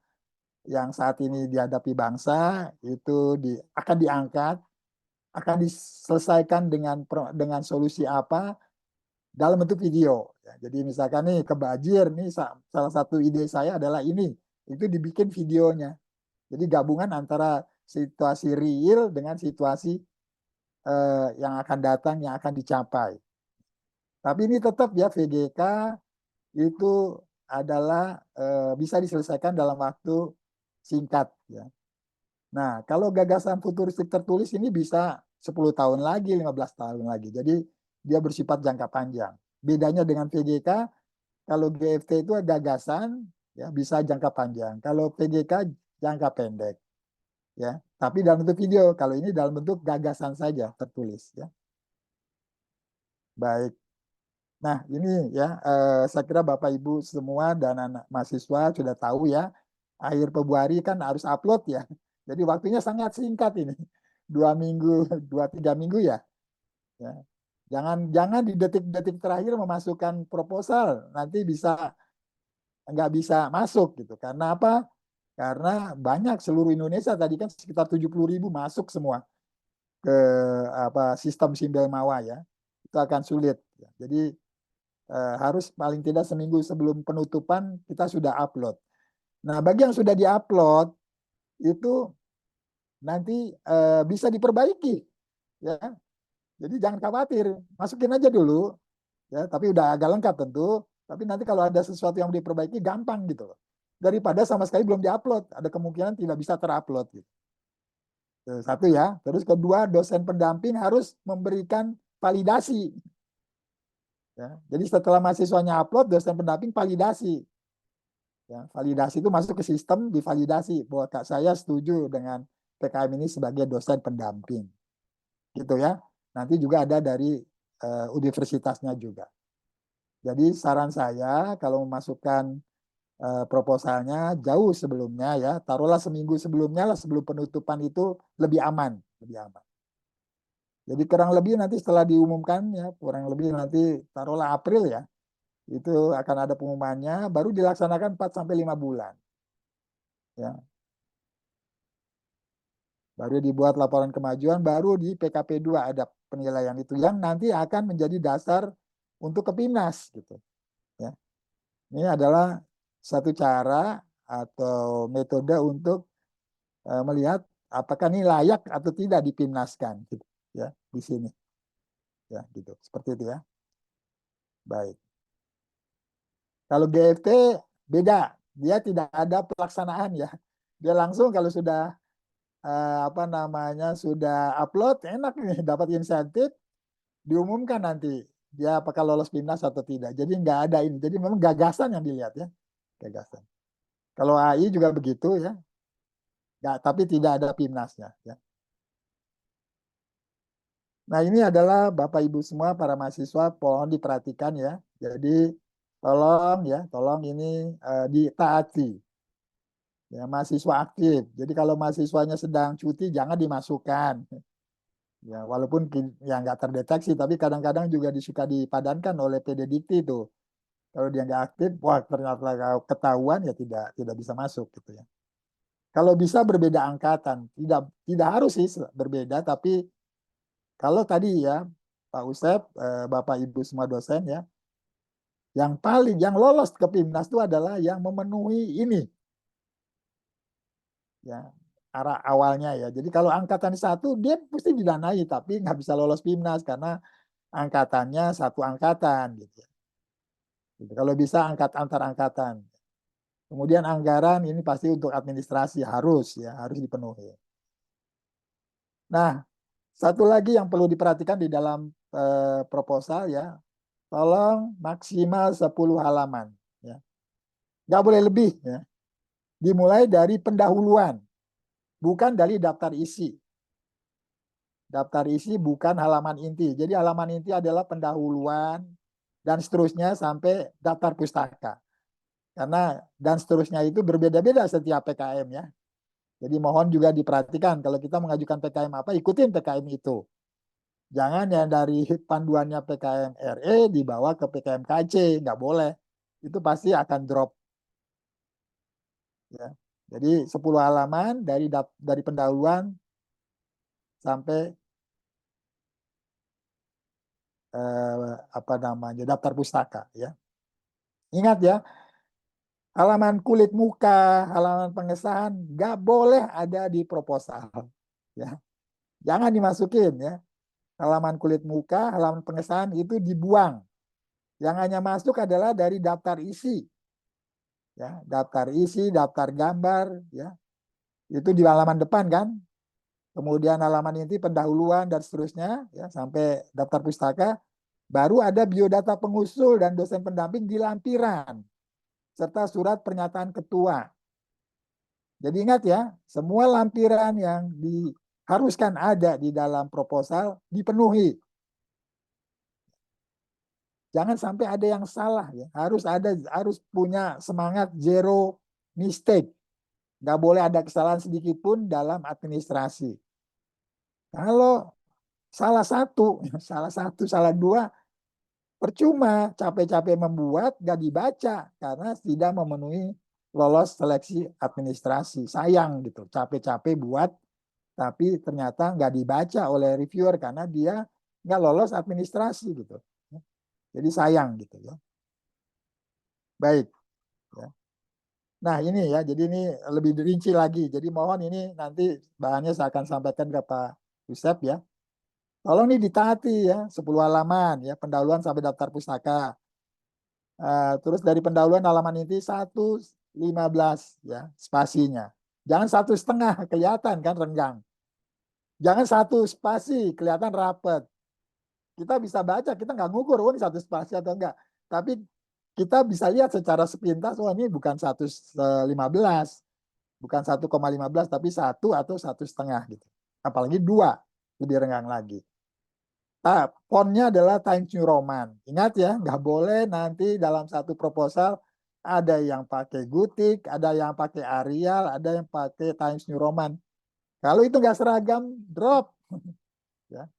yang saat ini dihadapi bangsa itu akan diangkat, akan diselesaikan dengan solusi apa dalam bentuk video. Ya, jadi misalkan nih kebanjir, nih salah satu ide saya adalah ini, itu dibikin videonya. Jadi gabungan antara situasi real dengan situasi yang akan datang, yang akan dicapai. Tapi ini tetap ya VGK itu adalah bisa diselesaikan dalam waktu singkat. Ya. Nah, kalau gagasan futuristik tertulis ini bisa 10 tahun lagi, 15 tahun lagi. Jadi dia bersifat jangka panjang. Bedanya dengan VGK, Kalau GFT itu gagasan, ya bisa jangka panjang. Kalau PGK jangka pendek, ya. Tapi dalam bentuk video. Kalau ini dalam bentuk gagasan saja tertulis, ya. Baik. Nah, ini ya, saya kira Bapak Ibu semua dan anak mahasiswa sudah tahu ya, akhir Februari kan harus upload ya. Jadi waktunya sangat singkat ini, 2 minggu, 2-3 minggu ya. Ya. Jangan di detik-detik terakhir memasukkan proposal, nanti nggak bisa masuk gitu. Karena apa? Karena banyak seluruh Indonesia tadi kan sekitar 70.000 masuk semua ke sistem Simbel Mawa ya. Itu akan sulit. Jadi harus paling tidak seminggu sebelum penutupan kita sudah upload. Nah, bagi yang sudah diupload itu nanti bisa diperbaiki ya. Jadi jangan khawatir, masukin aja dulu ya, tapi udah agak lengkap tentu, tapi nanti kalau ada sesuatu yang diperbaiki gampang gitu loh. Daripada sama sekali belum diupload, ada kemungkinan tidak bisa terupload gitu. Satu ya. Terus kedua, dosen pendamping harus memberikan validasi. Ya, jadi setelah mahasiswanya upload, dosen pendamping validasi. Ya, validasi itu masuk ke sistem, divalidasi bahwa Kak saya setuju dengan PKM ini sebagai dosen pendamping. Gitu ya. Nanti juga ada dari universitasnya juga. Jadi saran saya kalau memasukkan proposalnya jauh sebelumnya ya, taruhlah seminggu sebelumnya lah, sebelum penutupan itu lebih aman, lebih aman. Jadi kurang lebih nanti setelah diumumkan ya, kurang lebih nanti taruhlah April ya, itu akan ada pengumumannya, baru dilaksanakan 4-5 bulan. Ya. Baru dibuat laporan kemajuan, baru di PKP 2 ada penilaian itu yang nanti akan menjadi dasar untuk ke PIMNAS gitu. Ya. Ini adalah satu cara atau metode untuk melihat apakah ini layak atau tidak dipimnaskan gitu ya di sini. Ya, gitu. Seperti itu ya. Baik. Kalau GFT beda, dia tidak ada pelaksanaan ya. Dia langsung kalau sudah sudah upload, enak nih dapat insentif, diumumkan nanti dia apakah lolos PIMNAS atau tidak. Jadi nggak ada ini. Jadi memang gagasan yang dilihat ya, gagasan. Kalau AI juga begitu ya, nggak, tapi tidak ada PIMNASnya ya. Nah, ini adalah Bapak Ibu semua para mahasiswa, mohon diperhatikan ya. Jadi tolong ini ditaati. Ya, mahasiswa aktif. Jadi kalau mahasiswanya sedang cuti jangan dimasukkan. Ya, walaupun ya nggak terdeteksi, tapi kadang-kadang juga disuka dipadankan oleh PD Dikti itu. Kalau dia nggak aktif, wah ternyata ketahuan ya tidak bisa masuk gitu ya. Kalau bisa berbeda angkatan, tidak harus sih berbeda, tapi kalau tadi ya Pak Usep, Bapak Ibu semua dosen ya, yang lolos ke PIMNAS itu adalah yang memenuhi ini. Ya, arah awalnya ya. Jadi kalau angkatan 1 dia pasti didanai tapi nggak bisa lolos PIMNAS karena angkatannya satu angkatan gitu. Gitu. Kalau bisa antar angkatan. Kemudian anggaran ini pasti untuk administrasi harus dipenuhi. Nah, satu lagi yang perlu diperhatikan di dalam proposal ya, tolong maksimal 10 halaman. Ya. Nggak boleh lebih. Ya. Dimulai dari pendahuluan, bukan dari daftar isi. Daftar isi bukan halaman inti. Jadi halaman inti adalah pendahuluan dan seterusnya sampai daftar pustaka. Karena dan seterusnya itu berbeda-beda setiap PKM ya. Jadi mohon juga diperhatikan kalau kita mengajukan PKM apa, ikutin PKM itu. Jangan yang dari panduannya PKM RE dibawa ke PKM KC, nggak boleh. Itu pasti akan drop. Ya. Jadi 10 halaman dari pendahuluan sampai daftar pustaka ya. Ingat ya, halaman kulit muka, halaman pengesahan nggak boleh ada di proposal ya. Jangan dimasukin ya. Halaman kulit muka, halaman pengesahan itu dibuang. Yang hanya masuk adalah dari daftar isi. Ya, daftar isi, daftar gambar ya. Itu di halaman depan kan. Kemudian halaman inti pendahuluan dan seterusnya ya sampai daftar pustaka Baru ada biodata pengusul dan dosen pendamping di lampiran, serta surat pernyataan ketua. Jadi ingat ya, semua lampiran yang diharuskan ada di dalam proposal dipenuhi. Jangan sampai ada yang salah ya. Harus punya semangat zero mistake. Nggak boleh ada kesalahan sedikit pun dalam administrasi. Kalau salah satu, salah dua, percuma capek-capek membuat, nggak dibaca karena tidak memenuhi lolos seleksi administrasi. Sayang gitu, capek-capek buat, tapi ternyata nggak dibaca oleh reviewer karena dia nggak lolos administrasi gitu. Jadi sayang gitu ya. Baik. Ya. Nah ini ya, jadi ini lebih rinci lagi. Jadi mohon ini nanti bahannya saya akan sampaikan ke Pak Yusef ya. Tolong nih ditaati ya, 10 halaman ya, pendahuluan sampai daftar pustaka. Terus dari pendahuluan halaman inti 1:15 ya, spasinya. Jangan 1,5 kelihatan kan renggang. Jangan 1 spasi kelihatan rapet. Kita bisa baca, kita nggak ngukur ini 1 spasi atau enggak. Tapi kita bisa lihat secara sepintas, ini bukan 1,15, bukan 1,15, tapi 1 atau 1,5 gitu. Apalagi 2, lebih renggang lagi. Fontnya adalah Times New Roman. Ingat ya, nggak boleh nanti dalam satu proposal ada yang pakai Gutik, ada yang pakai Arial, ada yang pakai Times New Roman. Kalau itu nggak seragam, drop. Ya.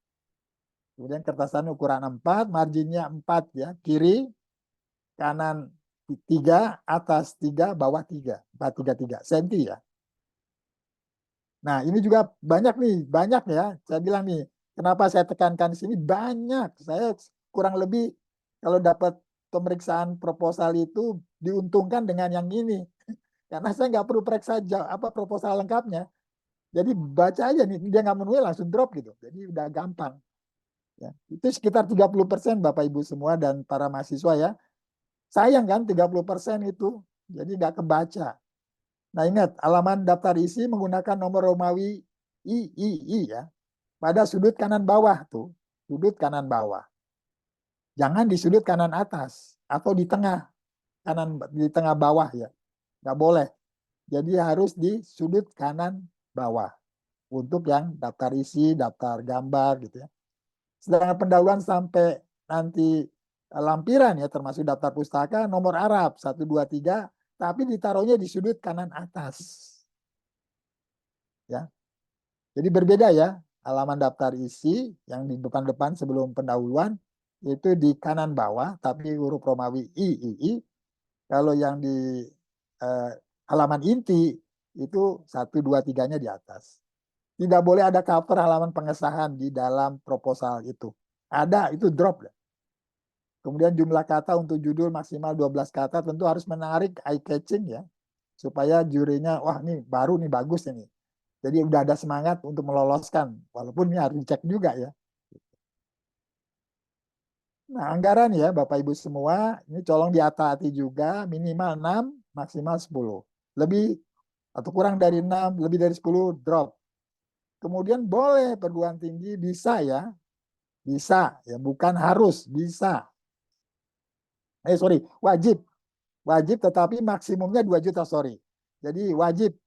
Kemudian kertasan ukuran 4, marginnya 4 ya, kiri, kanan 3, atas 3, bawah 3, 433 cm ya. Nah ini juga banyak ya, saya bilang nih, kenapa saya tekankan di sini banyak, saya kurang lebih kalau dapat pemeriksaan proposal itu diuntungkan dengan yang ini, karena saya nggak perlu periksa proposal lengkapnya, jadi baca aja nih, dia nggak memenuhi langsung drop gitu, jadi udah gampang. Ya, itu sekitar 30% Bapak Ibu semua dan para mahasiswa ya. Sayang kan 30% itu, jadi nggak kebaca. Nah ingat, halaman daftar isi menggunakan nomor Romawi III ya. Pada sudut kanan bawah tuh, sudut kanan bawah. Jangan di sudut kanan atas atau di tengah bawah ya. Nggak boleh. Jadi harus di sudut kanan bawah untuk yang daftar isi, daftar gambar gitu ya. Sedangkan pendahuluan sampai nanti lampiran ya, termasuk daftar pustaka, nomor Arab 1, 2, 3, tapi ditaruhnya di sudut kanan atas. Ya. Jadi berbeda ya, halaman daftar isi yang di depan-depan sebelum pendahuluan itu di kanan bawah, tapi huruf Romawi III. Kalau yang di halaman inti itu 1, 2, 3-nya di atas. Tidak boleh ada cover halaman pengesahan di dalam proposal itu. Ada, itu drop. Kemudian jumlah kata untuk judul maksimal 12 kata tentu harus menarik, eye catching ya. Supaya jurinya, wah ini baru nih, bagus ini. Jadi udah ada semangat untuk meloloskan. Walaupun ini harus dicek juga ya. Nah anggaran ya Bapak Ibu semua, ini tolong dihati-hati juga, minimal 6, maksimal 10. Lebih atau kurang dari 6, lebih dari 10, drop. Kemudian boleh perguruan tinggi bisa ya, bukan harus, bisa. Wajib tetapi maksimumnya 2 juta, sorry. Jadi wajib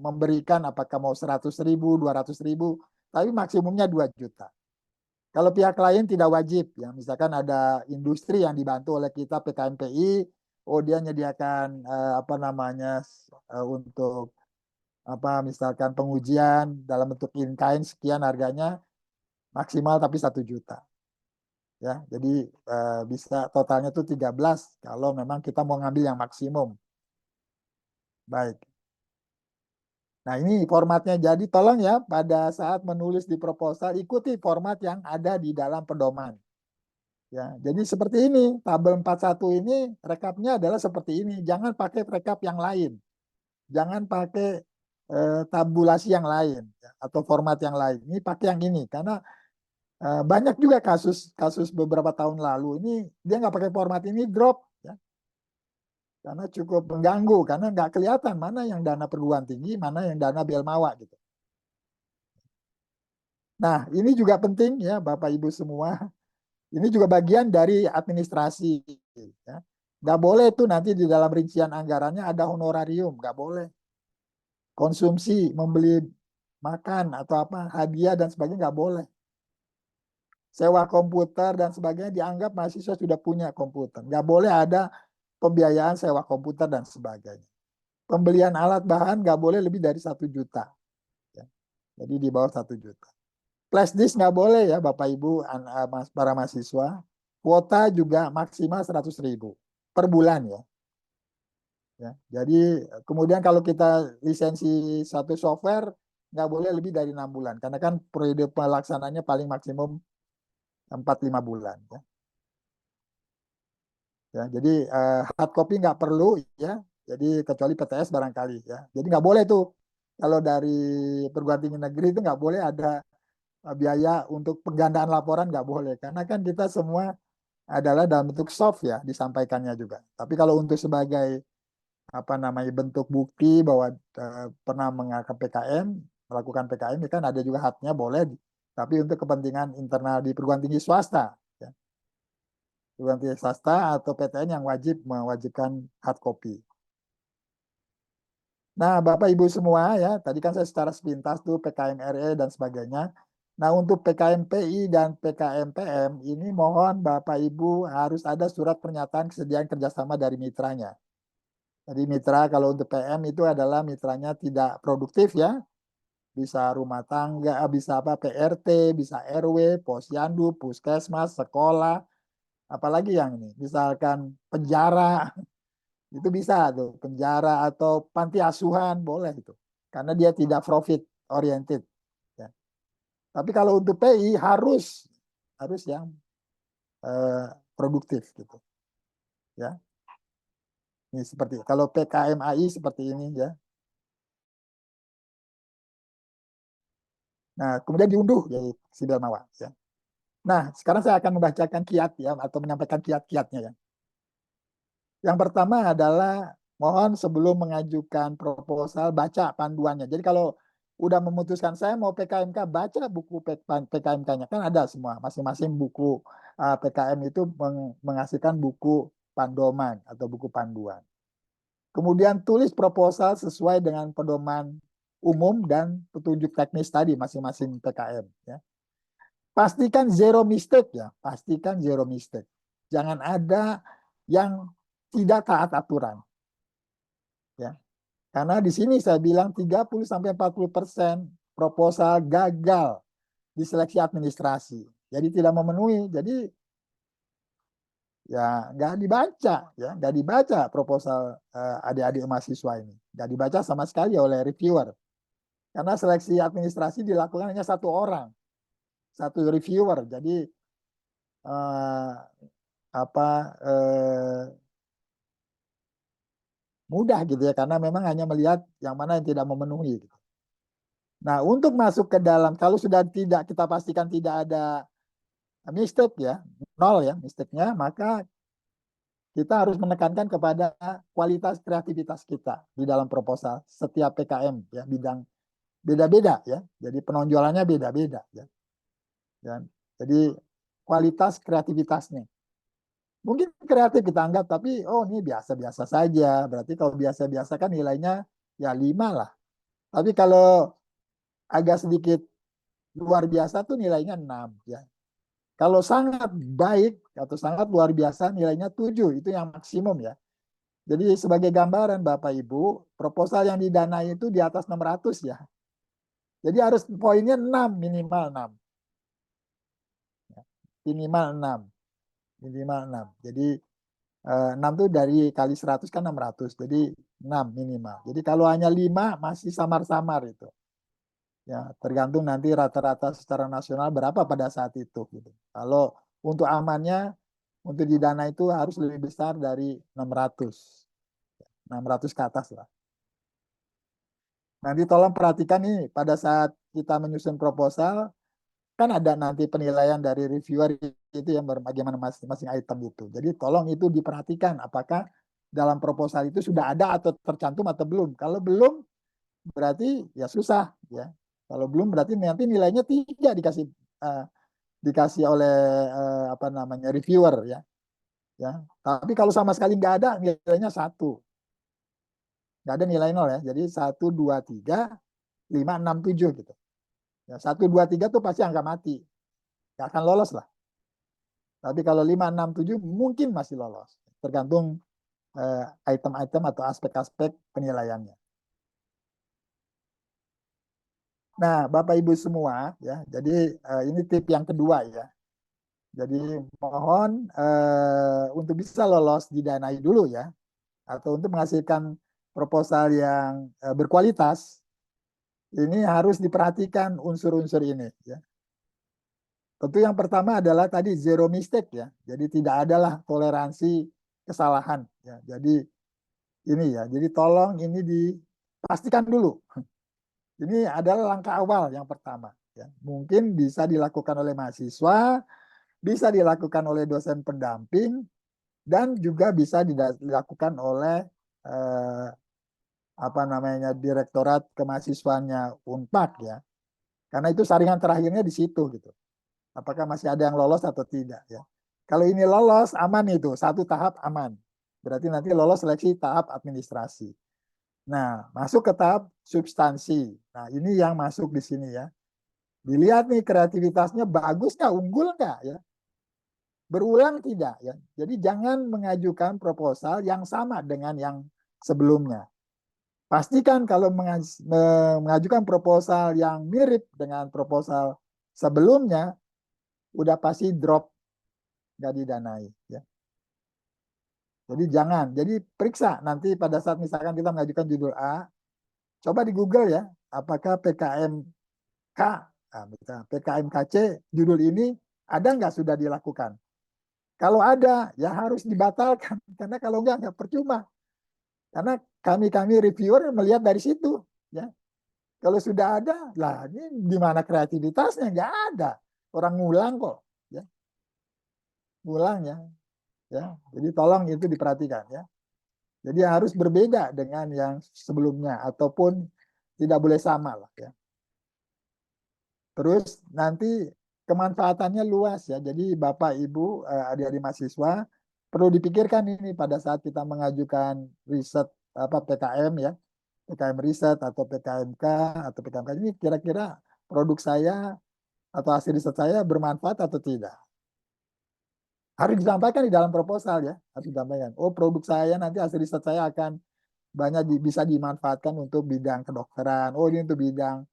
memberikan apakah mau 100.000, 200.000, tapi maksimumnya 2 juta. Kalau pihak lain tidak wajib, ya misalkan ada industri yang dibantu oleh kita PKMPI, dia menyediakan untuk misalkan pengujian dalam bentuk in-kind sekian harganya, maksimal tapi 1 juta. Ya, jadi bisa totalnya tuh 13 kalau memang kita mau ngambil yang maksimum. Baik. Nah, ini formatnya. Jadi tolong ya pada saat menulis di proposal ikuti format yang ada di dalam pedoman. Ya, jadi seperti ini, tabel 41 ini rekapnya adalah seperti ini. Jangan pakai rekap yang lain. Jangan pakai tabulasi yang lain ya, atau format yang lain. Ini pakai yang ini karena banyak juga kasus beberapa tahun lalu ini dia nggak pakai format ini, drop ya. Karena cukup mengganggu karena nggak kelihatan mana yang dana perguruan tinggi, mana yang dana Belmawa gitu. Nah ini juga penting ya Bapak Ibu semua. Ini juga bagian dari administrasi. Ya. Nggak boleh tuh nanti di dalam rincian anggarannya ada honorarium, nggak boleh. Konsumsi, membeli makan atau apa, hadiah dan sebagainya nggak boleh. Sewa komputer dan sebagainya dianggap mahasiswa sudah punya komputer. Nggak boleh ada pembiayaan sewa komputer dan sebagainya. Pembelian alat bahan nggak boleh lebih dari 1 juta. Ya. Jadi di bawah 1 juta. Flash disk nggak boleh ya Bapak Ibu para mahasiswa. Kuota juga maksimal 100.000 per bulan ya. Ya, jadi kemudian kalau kita lisensi satu software nggak boleh lebih dari 6 bulan karena kan periode pelaksananya paling maksimum 4-5 bulan ya. Ya, jadi hard copy nggak perlu ya. Jadi kecuali PTS barangkali ya. Jadi nggak boleh tuh kalau dari perguruan tinggi negeri itu nggak boleh ada biaya untuk penggandaan laporan, nggak boleh karena kan kita semua adalah dalam bentuk soft ya disampaikannya juga. Tapi kalau untuk sebagai apa namanya bentuk bukti bahwa pernah melakukan PKM kan ada juga haknya boleh, tapi untuk kepentingan internal di perguruan tinggi swasta ya. Perguruan tinggi swasta atau PTN yang mewajibkan hard copy. Nah, Bapak Ibu semua ya, tadi kan saya secara sepintas tuh PKM RE dan sebagainya. Nah, untuk PKM PI dan PKM PM ini mohon Bapak Ibu harus ada surat pernyataan kesediaan kerjasama dari mitranya. Jadi mitra kalau untuk PM itu adalah mitranya tidak produktif ya. Bisa rumah tangga, bisa apa PRT, bisa RW, posyandu, puskesmas, sekolah, apalagi yang ini. Misalkan penjara, itu bisa tuh, penjara atau panti asuhan boleh itu. Karena dia tidak profit oriented. Ya. Tapi kalau untuk PI harus yang produktif gitu. Ya. Ini seperti kalau PKMAI seperti ini ya. Nah, kemudian diunduh jadi Sibil Mawa ya. Nah, sekarang saya akan membacakan kiat ya atau menyampaikan kiat-kiatnya ya. Yang pertama adalah mohon sebelum mengajukan proposal baca panduannya. Jadi kalau udah memutuskan saya mau PKMK, baca buku PKMK-nya. Kan ada semua, masing-masing buku PKM itu menghasilkan buku pandoman atau buku panduan. Kemudian tulis proposal sesuai dengan pedoman umum dan petunjuk teknis tadi masing-masing PKM. Ya. Pastikan zero mistake ya, pastikan zero mistake. Jangan ada yang tidak taat aturan. Ya. Karena di sini saya bilang 30-40% proposal gagal di seleksi administrasi. Jadi tidak memenuhi. Jadi ya nggak dibaca, ya nggak dibaca proposal adik-adik mahasiswa ini. Nggak dibaca sama sekali oleh reviewer. Karena seleksi administrasi dilakukan hanya 1 orang. 1 reviewer. Jadi mudah gitu ya karena memang hanya melihat yang mana yang tidak memenuhi gitu. Nah, untuk masuk ke dalam kalau sudah tidak kita pastikan tidak ada mistake ya, 0 ya mistake-nya, maka kita harus menekankan kepada kualitas kreativitas kita di dalam proposal setiap PKM ya, bidang beda-beda ya. Jadi penonjolannya beda-beda ya. Jadi kualitas kreativitasnya. Mungkin kreatif kita anggap, tapi oh ini biasa-biasa saja. Berarti kalau biasa-biasa kan nilainya ya 5 lah. Tapi kalau agak sedikit luar biasa tuh nilainya 6 ya. Kalau sangat baik atau sangat luar biasa nilainya 7, itu yang maksimum ya. Jadi sebagai gambaran Bapak Ibu, proposal yang didanai itu di atas 600 ya. Jadi harus poinnya 6, minimal 6. Minimal 6. Minimal 6. Jadi 6 itu dari kali 100 kan 600. Jadi 6 minimal. Jadi kalau hanya 5 masih samar-samar itu. Ya, tergantung nanti rata-rata secara nasional berapa pada saat itu gitu. Kalau untuk amannya untuk di dana itu harus lebih besar dari 600. 600 ke atas lah. Nanti tolong perhatikan nih pada saat kita menyusun proposal kan ada nanti penilaian dari reviewer itu yang bagaimana masing-masing item itu. Jadi tolong itu diperhatikan apakah dalam proposal itu sudah ada atau tercantum atau belum. Kalau belum berarti ya susah ya. Kalau belum berarti nanti nilainya 3 dikasih dikasih oleh apa namanya reviewer ya. Tapi kalau sama sekali nggak ada, nilainya 1. Nggak ada nilai 0 ya. Jadi 1, 2, 3, 5, 6, 7 gitu. Ya, 1, 2, 3 tuh pasti angka mati. Nggak akan lolos lah. Tapi kalau 5, 6, 7 mungkin masih lolos. Tergantung item-item atau aspek-aspek penilaiannya. Nah, Bapak Ibu semua ya. Jadi ini tip yang kedua ya. Jadi mohon untuk bisa lolos didanai dulu ya. Atau untuk menghasilkan proposal yang berkualitas, ini harus diperhatikan unsur-unsur ini ya. Tentu yang pertama adalah tadi zero mistake ya. Jadi tidak adalah toleransi kesalahan ya. Jadi ini ya. Jadi tolong ini dipastikan dulu. Ini adalah langkah awal yang pertama ya. Mungkin bisa dilakukan oleh mahasiswa, bisa dilakukan oleh dosen pendamping, dan juga bisa dilakukan oleh apa namanya direktorat kemahasiswaannya Unpad ya. Karena itu saringan terakhirnya di situ gitu. Apakah masih ada yang lolos atau tidak ya. Kalau ini lolos aman itu, 1 tahap aman. Berarti nanti lolos seleksi tahap administrasi. Nah, masuk ke tahap substansi. Nah, ini yang masuk di sini ya. Dilihat nih kreativitasnya bagus nggak, unggul nggak ya. Berulang tidak ya. Jadi jangan mengajukan proposal yang sama dengan yang sebelumnya. Pastikan kalau mengajukan proposal yang mirip dengan proposal sebelumnya, udah pasti drop, nggak didanai ya. Jadi jangan, jadi periksa nanti pada saat misalkan kita mengajukan judul A, coba di Google ya, apakah PKMK, PKMKC judul ini ada nggak sudah dilakukan. Kalau ada, ya harus dibatalkan, karena kalau nggak percuma. Karena kami reviewer melihat dari situ ya. Kalau sudah ada, lah ini di mana kreativitasnya? Nggak ada. Orang ngulang kok ya. Ngulang ya. Jadi tolong itu diperhatikan ya. Jadi harus berbeda dengan yang sebelumnya ataupun tidak boleh sama lah ya. Terus nanti kemanfaatannya luas ya. Jadi Bapak Ibu adik-adik mahasiswa perlu dipikirkan ini pada saat kita mengajukan riset PKM ya. PKM riset atau PKMK atau PKMK ini kira-kira produk saya atau hasil riset saya bermanfaat atau tidak. Harus disampaikan di dalam proposal ya, harus disampaikan. Oh, produk saya nanti hasil riset saya akan bisa dimanfaatkan untuk bidang kedokteran. Oh, ini untuk bidang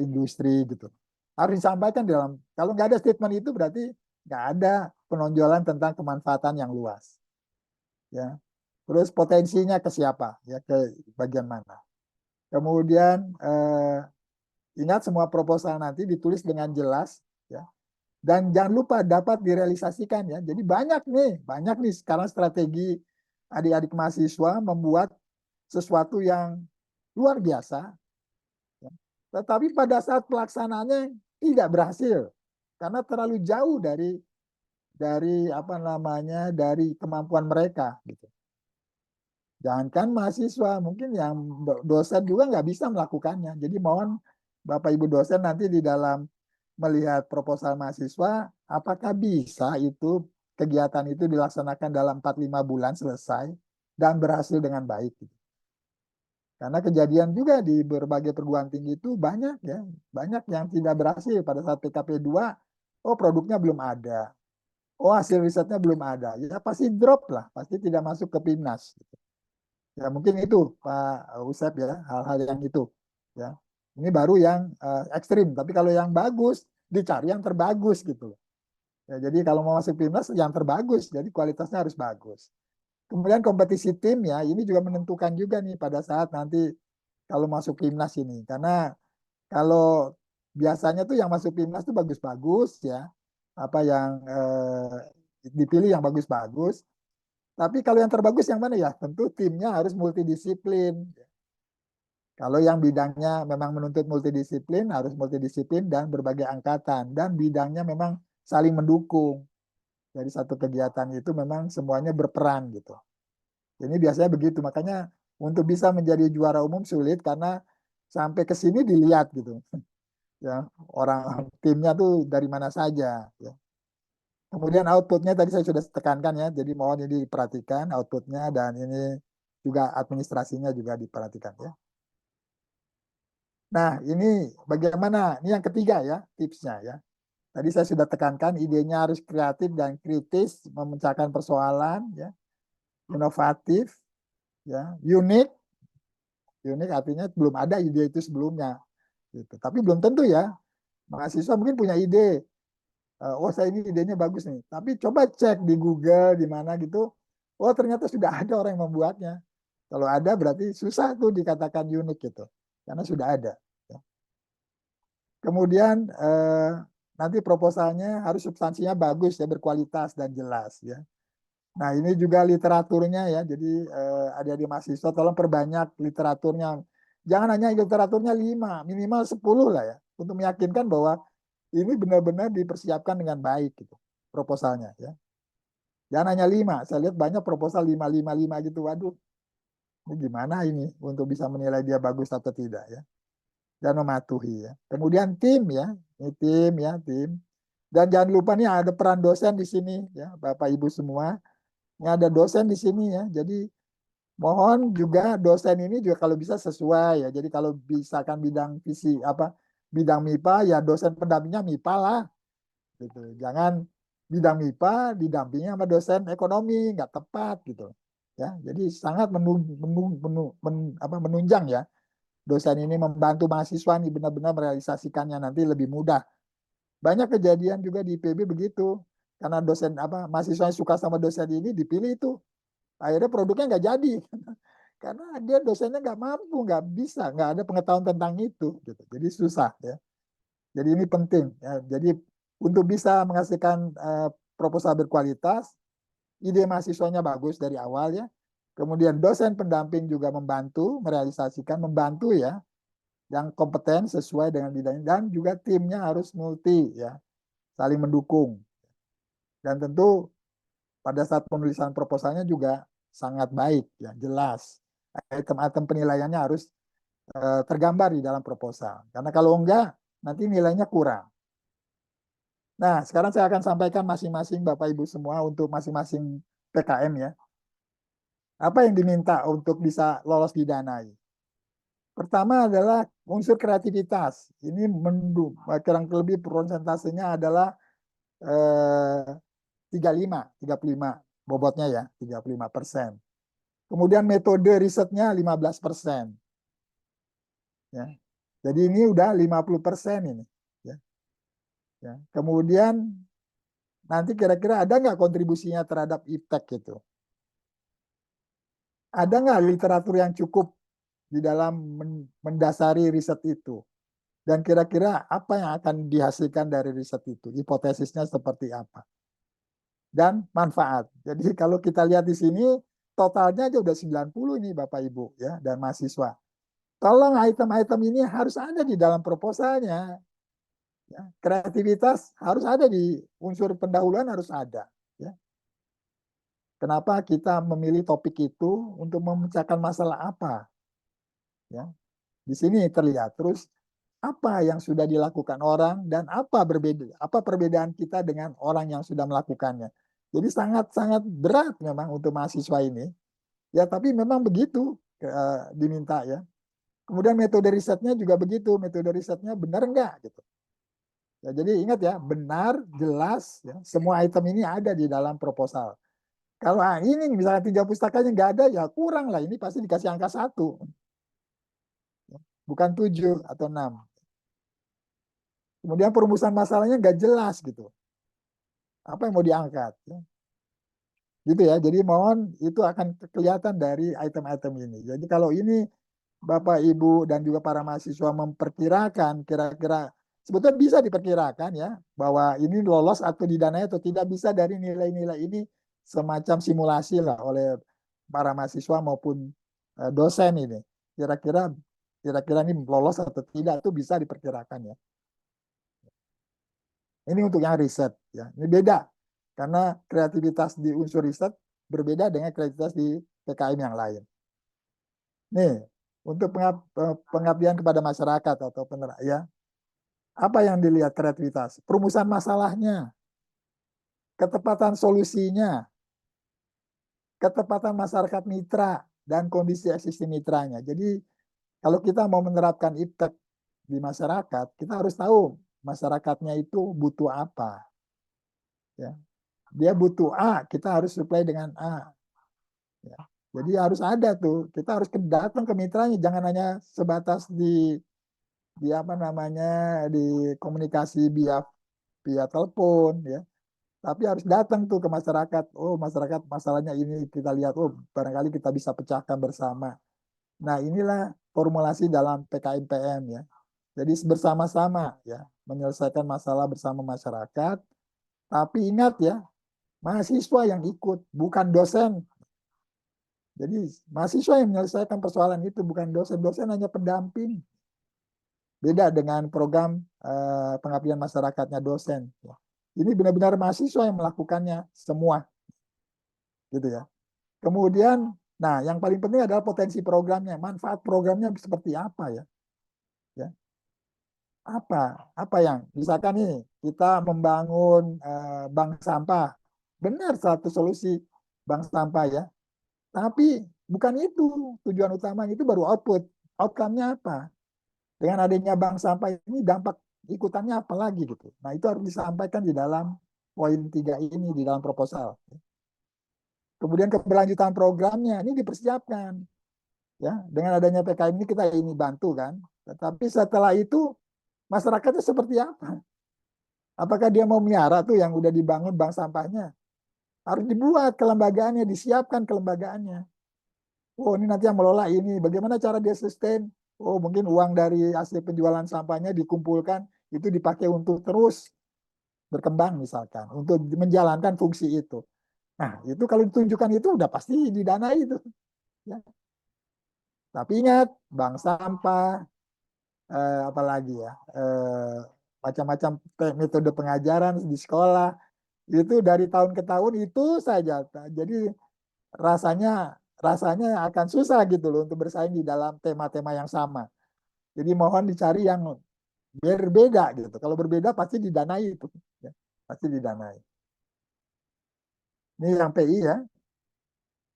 industri gitu. Harus disampaikan di dalam. Kalau nggak ada statement itu berarti nggak ada penonjolan tentang kemanfaatan yang luas. Ya. Terus potensinya ke siapa? Ya, ke bagian mana? Kemudian ingat semua proposal nanti ditulis dengan jelas ya. Dan jangan lupa dapat direalisasikan ya. Jadi banyak nih sekarang strategi adik-adik mahasiswa membuat sesuatu yang luar biasa. Ya. Tetapi pada saat pelaksanaannya tidak berhasil karena terlalu jauh dari dari kemampuan mereka gitu. Jangankan mahasiswa, mungkin yang dosen juga nggak bisa melakukannya. Jadi mohon Bapak Ibu dosen nanti di dalam melihat proposal mahasiswa, apakah bisa itu kegiatan itu dilaksanakan dalam 4-5 bulan selesai dan berhasil dengan baik. Karena kejadian juga di berbagai perguruan tinggi itu banyak ya, banyak yang tidak berhasil pada saat PKP 2, oh produknya belum ada, oh hasil risetnya belum ada, ya pasti drop lah, pasti tidak masuk ke PIMNAS. Ya mungkin itu Pak Usep ya, hal-hal yang itu ya. Ini baru yang ekstrim, tapi kalau yang bagus dicari yang terbagus gitu. Ya, jadi kalau mau masuk PIMNAS yang terbagus, jadi kualitasnya harus bagus. Kemudian kompetisi tim ya, ini juga menentukan juga nih pada saat nanti kalau masuk PIMNAS ini. Karena kalau biasanya tuh yang masuk PIMNAS tuh bagus-bagus ya, apa yang dipilih yang bagus-bagus. Tapi kalau yang terbagus yang mana ya? Tentu timnya harus multidisiplin. Kalau yang bidangnya memang menuntut multidisiplin, harus multidisiplin dan berbagai angkatan. Dan bidangnya memang saling mendukung. Jadi satu kegiatan itu memang semuanya berperan gitu. Ini biasanya begitu. Makanya untuk bisa menjadi juara umum sulit karena sampai ke sini dilihat gitu. ya, orang timnya tuh dari mana saja, ya. Kemudian outputnya tadi saya sudah tekankan ya, jadi mohon ini diperhatikan outputnya dan ini juga administrasinya juga diperhatikan ya. Nah ini bagaimana, ini yang ketiga ya tipsnya ya. Tadi saya sudah tekankan idenya harus kreatif dan kritis, memecahkan persoalan ya, inovatif ya, unik. Unik artinya belum ada ide itu sebelumnya gitu. Tapi belum tentu ya, mahasiswa mungkin punya ide, oh saya ini idenya bagus nih, tapi coba cek di Google di mana gitu, oh ternyata sudah ada orang yang membuatnya. Kalau ada berarti susah tuh dikatakan unik gitu, karena sudah ada ya. Kemudian nanti proposalnya harus substansinya bagus ya, berkualitas dan jelas ya. Nah ini juga literaturnya ya, jadi adik-adik mahasiswa tolong perbanyak literaturnya. Jangan hanya literaturnya 5, minimal 10 lah ya, untuk meyakinkan bahwa ini benar-benar dipersiapkan dengan baik gitu proposalnya ya. Jangan hanya 5, saya lihat banyak proposal 5, 5, 5 gitu, waduh ini gimana ini untuk bisa menilai dia bagus atau tidak ya. Dan mematuhi ya. Kemudian tim ya, ini tim ya, tim. Dan jangan lupa nih ada peran dosen di sini ya, Bapak Ibu semua. Ini ada dosen di sini ya. Jadi mohon juga dosen ini juga kalau bisa sesuai ya. Jadi kalau misalkan bidang visi apa bidang MIPA ya dosen pendampingnya MIPA lah gitu. Jangan bidang MIPA didampingi sama dosen ekonomi, nggak tepat gitu. Ya, jadi sangat menunjang ya. Dosen ini membantu mahasiswa nih benar-benar merealisasikannya nanti lebih mudah. Banyak kejadian juga di IPB begitu. Karena dosen mahasiswa yang suka sama dosen ini dipilih itu. Akhirnya produknya nggak jadi. Karena dia dosennya nggak mampu, nggak bisa, nggak ada pengetahuan tentang itu. Gitu. Jadi susah ya. Jadi ini penting. Ya. Jadi untuk bisa menghasilkan proposal berkualitas, ide mahasiswanya bagus dari awal ya. Kemudian dosen pendamping juga membantu merealisasikan, membantu ya, yang kompeten sesuai dengan bidangnya, dan juga timnya harus multi ya, saling mendukung. Dan tentu pada saat penulisan proposalnya juga sangat baik ya, jelas. Item-item penilaiannya harus tergambar di dalam proposal. Karena kalau enggak nanti nilainya kurang. Nah, sekarang saya akan sampaikan masing-masing Bapak Ibu semua untuk masing-masing PKM ya. Apa yang diminta untuk bisa lolos didanai? Pertama adalah unsur kreativitas. Ini kurang lebih persentasenya adalah 35 bobotnya ya, 35%. Kemudian metode risetnya 15%. Ya. Jadi ini udah 50% ini. Ya. Ya. Kemudian nanti kira-kira ada nggak kontribusinya terhadap IPTEK itu? Ada nggak literatur yang cukup di dalam mendasari riset itu? Dan kira-kira apa yang akan dihasilkan dari riset itu? Hipotesisnya seperti apa? Dan manfaat. Jadi kalau kita lihat di sini, totalnya aja udah 90 ini Bapak Ibu ya, dan mahasiswa. Tolong item-item ini harus ada di dalam proposalnya. Ya, kreativitas harus ada di unsur pendahuluan harus ada. Ya. Kenapa kita memilih topik itu untuk memecahkan masalah apa? Ya. Di sini terlihat terus apa yang sudah dilakukan orang dan apa perbedaan kita dengan orang yang sudah melakukannya. Jadi sangat-sangat berat memang untuk mahasiswa ini. Ya, tapi memang begitu diminta ya. Kemudian metode risetnya juga begitu, metode risetnya benar enggak gitu. Ya, jadi ingat ya, benar, jelas ya, semua item ini ada di dalam proposal. Kalau ini misalnya 3 pustakanya nggak ada, ya kurang lah. Ini pasti dikasih angka 1. Bukan 7 atau 6. Kemudian perumusan masalahnya nggak jelas gitu. Apa yang mau diangkat? Ya. Gitu ya. Jadi mohon itu akan kelihatan dari item-item ini. Jadi kalau ini Bapak, Ibu, dan juga para mahasiswa memperkirakan kira-kira, sebetulnya bisa diperkirakan ya, bahwa ini lolos atau didanai atau tidak bisa dari nilai-nilai ini semacam simulasi lah oleh para mahasiswa maupun dosen ini. Kira-kira ini lolos atau tidak itu bisa diperkirakan ya. Ini untuk yang riset ya. Ini beda karena kreativitas di unsur riset berbeda dengan kreativitas di PKM yang lain. Nih, untuk pengabdian kepada masyarakat atau ya. Apa yang dilihat kreativitas? Perumusan masalahnya, ketepatan solusinya, ketepatan masyarakat mitra, dan kondisi existing mitranya. Jadi kalau kita mau menerapkan iptek di masyarakat, kita harus tahu masyarakatnya itu butuh apa. Ya. Dia butuh A, kita harus supply dengan A. Ya. Jadi harus ada tuh, kita harus datang ke mitranya, jangan hanya sebatas di apa namanya di komunikasi via telepon, ya. Tapi harus datang tuh ke masyarakat. Oh, masyarakat masalahnya ini, kita lihat, oh barangkali kita bisa pecahkan bersama. Nah, inilah formulasi dalam PKMPM, ya. Jadi bersama-sama, ya, menyelesaikan masalah bersama masyarakat. Tapi ingat ya, mahasiswa yang ikut, bukan dosen. Jadi mahasiswa yang menyelesaikan persoalan itu, bukan dosen. Dosen hanya pendamping. Beda dengan program pengabdian masyarakatnya dosen. Ini benar-benar mahasiswa yang melakukannya semua, gitu ya. Kemudian, nah yang paling penting adalah potensi programnya, manfaat programnya seperti apa ya? Ya, apa yang, misalkan nih kita membangun bank sampah, benar satu solusi bank sampah ya. Tapi bukan itu tujuan utamanya, itu baru output. Outcome-nya apa? Dengan adanya bank sampah ini dampak ikutannya apa lagi gitu. Nah, itu harus disampaikan di dalam poin 3 ini di dalam proposal. Kemudian keberlanjutan programnya ini dipersiapkan. Ya, dengan adanya PKM ini kita ini bantu kan. Tetapi setelah itu masyarakatnya seperti apa? Apakah dia mau melihara tuh yang udah dibangun bank sampahnya? Harus dibuat kelembagaannya, disiapkan kelembagaannya. Oh, ini nanti yang melola ini. Bagaimana cara dia sustain? Oh, mungkin uang dari hasil penjualan sampahnya dikumpulkan, itu dipakai untuk terus berkembang misalkan, untuk menjalankan fungsi itu. Nah, itu kalau ditunjukkan itu udah pasti didanai itu. Ya. Tapi ingat, bank sampah, apalagi ya, macam-macam metode pengajaran di sekolah, itu dari tahun ke tahun itu saja. Jadi rasanya akan susah gitu loh untuk bersaing di dalam tema-tema yang sama. Jadi mohon dicari yang berbeda gitu. Kalau berbeda pasti didanai itu, ya. Pasti didanai. Ini yang PI ya.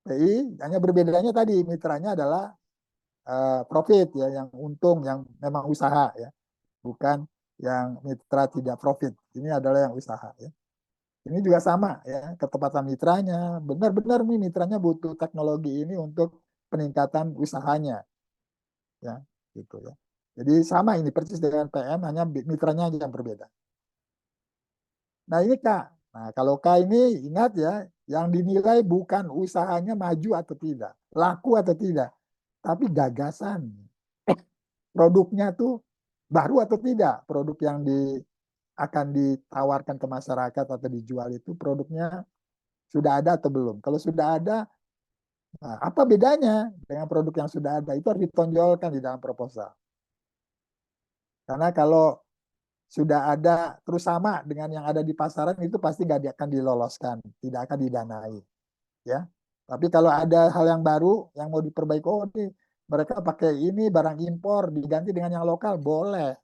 PI hanya berbedanya tadi mitranya adalah profit ya, yang untung, yang memang usaha ya, bukan yang mitra tidak profit. Ini adalah yang usaha ya. Ini juga sama ya, ketepatan mitranya. Benar-benar nih mitranya butuh teknologi ini untuk peningkatan usahanya. Ya, gitu ya. Jadi sama ini persis dengan PM, hanya mitranya aja yang berbeda. Nah, ini K. Nah, kalau K ini ingat ya, yang dinilai bukan usahanya maju atau tidak, laku atau tidak, tapi gagasan. Produknya tuh baru atau tidak, produk yang akan ditawarkan ke masyarakat atau dijual itu produknya sudah ada atau belum. Kalau sudah ada, nah, apa bedanya dengan produk yang sudah ada? Itu harus ditonjolkan di dalam proposal. Karena kalau sudah ada terus sama dengan yang ada di pasaran, itu pasti nggak akan diloloskan, tidak akan didanai. Ya. Tapi kalau ada hal yang baru yang mau diperbaiki, oh ini mereka pakai ini barang impor diganti dengan yang lokal, boleh.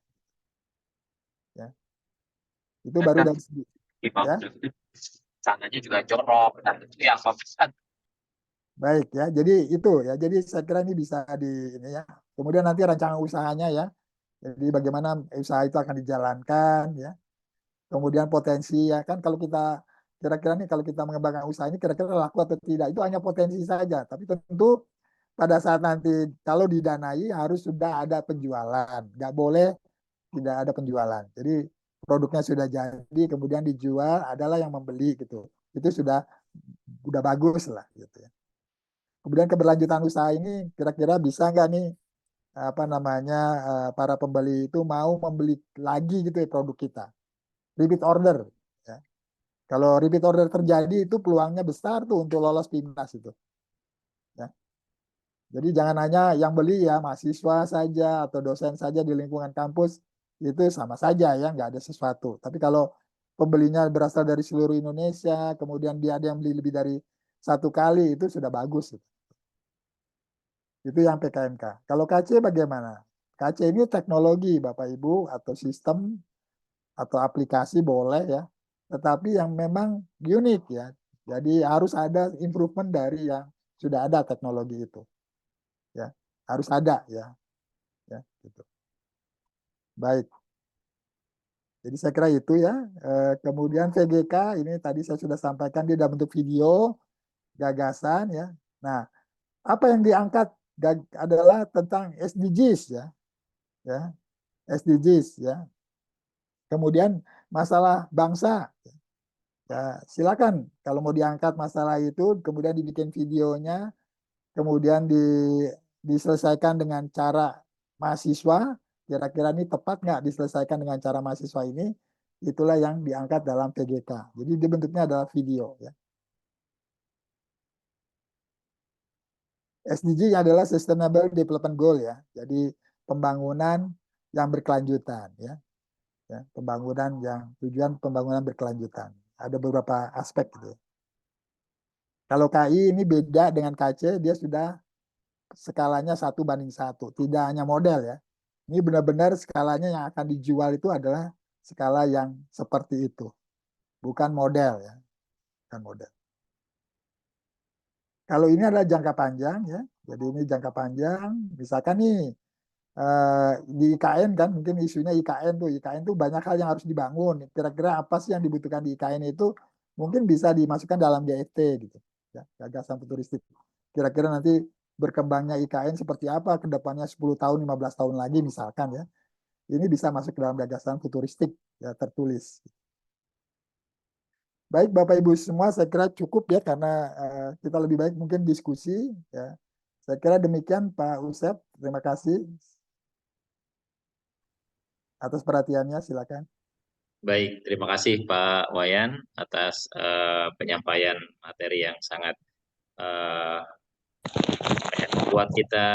Ya. Itu baru dari segi. Ya. Sananya juga jorok dan itu yang membesar. Baik ya, jadi itu ya. Jadi saya kira ini bisa ini ya. Kemudian nanti rancangan usahanya ya. Jadi bagaimana usaha itu akan dijalankan ya. Kemudian potensi ya kan, kalau kita kira-kira nih kalau kita mengembangkan usaha ini kira-kira laku atau tidak, itu hanya potensi saja. Tapi tentu pada saat nanti kalau didanai harus sudah ada penjualan. Nggak boleh tidak ada penjualan. Jadi produknya sudah jadi kemudian dijual, adalah yang membeli gitu. Itu sudah bagus lah gitu ya. Kemudian keberlanjutan usaha ini kira-kira bisa nggak nih apa namanya para pembeli itu mau membeli lagi gitu ya produk kita. Repeat order ya. Kalau repeat order terjadi itu peluangnya besar tuh untuk lolos PIMNAS itu. Ya. Jadi jangan hanya yang beli ya mahasiswa saja atau dosen saja di lingkungan kampus, itu sama saja ya, nggak ada sesuatu. Tapi kalau pembelinya berasal dari seluruh Indonesia, kemudian dia ada yang beli lebih dari satu kali, itu sudah bagus. Itu yang PKMK. Kalau KC bagaimana? KC ini teknologi Bapak Ibu atau sistem atau aplikasi boleh ya, tetapi yang memang unik ya. Jadi harus ada improvement dari yang sudah ada teknologi itu. Ya, harus ada ya. Ya, gitu. Baik. Jadi saya kira itu ya. Kemudian VGK ini tadi saya sudah sampaikan dia dalam bentuk video gagasan ya. Nah, apa yang diangkat adalah tentang SDGs ya. Ya, SDGs ya. Kemudian masalah bangsa. Ya, silakan kalau mau diangkat masalah itu, kemudian dibikin videonya, kemudian diselesaikan dengan cara mahasiswa. Kira-kira ini tepat nggak diselesaikan dengan cara mahasiswa ini? Itulah yang diangkat dalam PGK. Jadi dia bentuknya adalah video. Ya. SDG adalah Sustainable Development Goal ya. Jadi pembangunan yang berkelanjutan ya. Ya, pembangunan yang tujuan pembangunan berkelanjutan. Ada beberapa aspek gitu. Kalau KI ini beda dengan KC, dia sudah skalanya 1:1, tidak hanya model ya. Ini benar-benar skalanya yang akan dijual itu adalah skala yang seperti itu, bukan model ya, bukan model. Kalau ini adalah jangka panjang ya, jadi ini jangka panjang. Misalkan nih di IKN kan, mungkin isunya IKN tuh banyak hal yang harus dibangun. Kira-kira apa sih yang dibutuhkan di IKN itu? Mungkin bisa dimasukkan dalam GFT gitu, ya, gagasan futuristik. Kira-kira nanti berkembangnya IKN seperti apa ke depannya 10 tahun, 15 tahun lagi misalkan ya. Ini bisa masuk ke dalam gagasan futuristik ya tertulis. Baik Bapak Ibu semua, saya kira cukup ya karena kita lebih baik mungkin diskusi ya. Saya kira demikian Pak Usep, terima kasih atas perhatiannya, silakan. Baik, terima kasih Pak Wayan atas penyampaian materi yang sangat membuat kita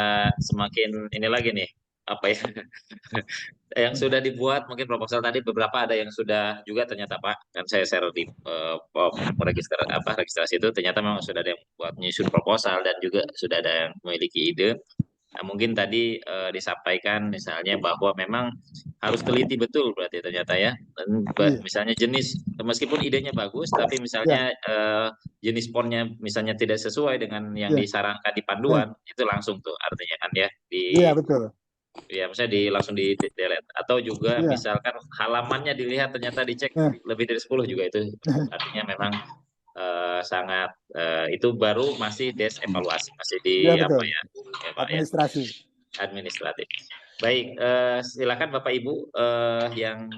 semakin ini lagi nih, apa ya, yang sudah dibuat mungkin proposal tadi beberapa ada yang sudah juga ternyata Pak, kan saya share di registrasi itu ternyata memang sudah ada yang buat menyusun proposal dan juga sudah ada yang memiliki ide. Nah, mungkin tadi disampaikan misalnya bahwa memang harus teliti betul berarti ternyata ya. Dan misalnya jenis, meskipun idenya bagus, tapi misalnya jenis ponnya misalnya tidak sesuai dengan yang disarankan di panduan, itu langsung tuh artinya kan ya. Iya, betul. Ya, misalnya langsung di delete. Atau juga misalkan halamannya dilihat ternyata dicek lebih dari 10 juga itu. Artinya memang sangat itu baru masih evaluasi masih di apa ya, Pak, administrasi ya, administratif. Baik, silakan Bapak Ibu yang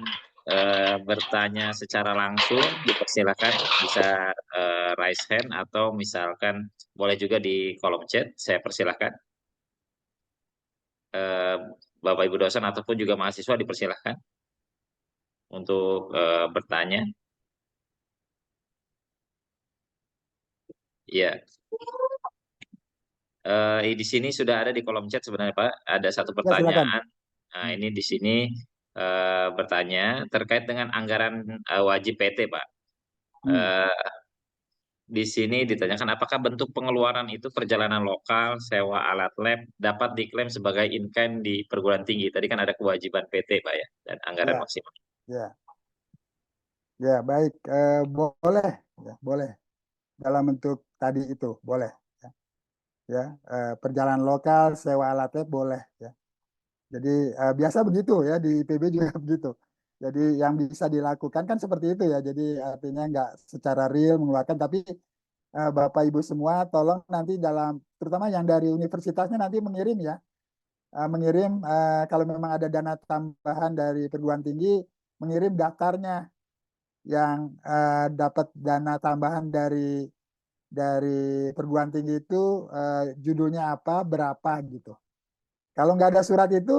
bertanya secara langsung dipersilakan bisa raise hand atau misalkan boleh juga di kolom chat, saya persilahkan. Bapak Ibu dosen ataupun juga mahasiswa dipersilahkan untuk bertanya. Ya, di sini sudah ada di kolom chat sebenarnya Pak, ada satu pertanyaan. Nah, ini di sini bertanya terkait dengan anggaran wajib PT Pak. Di sini ditanyakan apakah bentuk pengeluaran itu perjalanan lokal, sewa alat lab dapat diklaim sebagai in-kind di perguruan tinggi. Tadi kan ada kewajiban PT Pak ya, dan anggaran maksimal. Ya, baik, boleh, ya, boleh. Dalam bentuk tadi itu boleh. Ya, perjalanan lokal, sewa alat lab boleh. Ya. Jadi biasa begitu ya di IPB juga begitu. Jadi yang bisa dilakukan kan seperti itu ya. Jadi artinya nggak secara real mengeluarkan, tapi Bapak Ibu semua tolong nanti dalam, terutama yang dari universitasnya nanti mengirim ya. Mengirim kalau memang ada dana tambahan dari perguruan tinggi, mengirim daftarnya yang dapat dana tambahan dari perguruan tinggi itu judulnya apa, berapa gitu. Kalau nggak ada surat itu,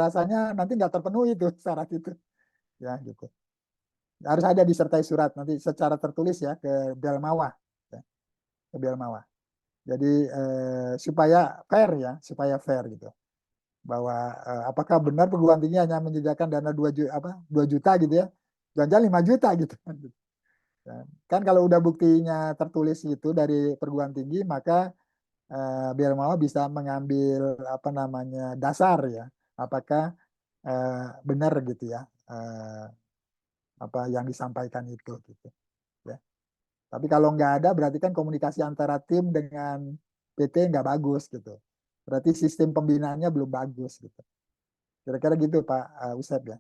rasanya nanti nggak terpenuhi itu syarat itu, ya gitu. Harus ada disertai surat nanti secara tertulis ya ke Belmawa, ya, ke Belmawa. Jadi supaya fair ya, supaya fair gitu. Bahwa apakah benar perguruan tinggi hanya menyediakan dana 2 juta gitu ya, jangan 5 juta gitu. Kan kalau udah buktinya tertulis itu dari perguruan tinggi, maka Belmawa bisa mengambil apa namanya dasar ya apakah benar gitu ya apa yang disampaikan itu gitu ya. Tapi kalau nggak ada berarti kan komunikasi antara tim dengan PT nggak bagus gitu. Berarti sistem pembinaannya belum bagus gitu. Kira-kira gitu Pak Usep ya.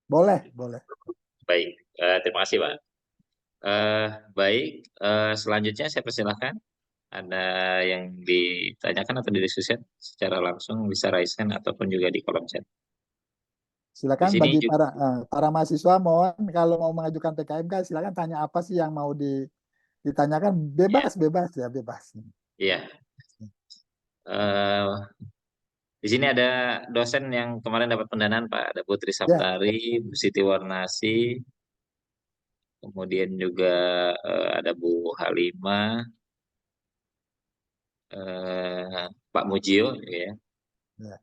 Boleh, boleh. Baik, terima kasih Pak. Baik, selanjutnya saya persilahkan. Ada yang ditanyakan atau didiskusikan secara langsung bisa raise hand ataupun juga di kolom chat. Di Silakan sini bagi juga, para mahasiswa mohon kalau mau mengajukan PKMK silakan tanya apa sih yang mau ditanyakan, ya, bebas bebas ya bebas. iya. Eh, di sini ada dosen yang kemarin dapat pendanaan Pak, ada Putri Ya, Saptari, Bu Siti Warnasi, kemudian juga ada Bu Halimah, Pak Mujio, ya. ya.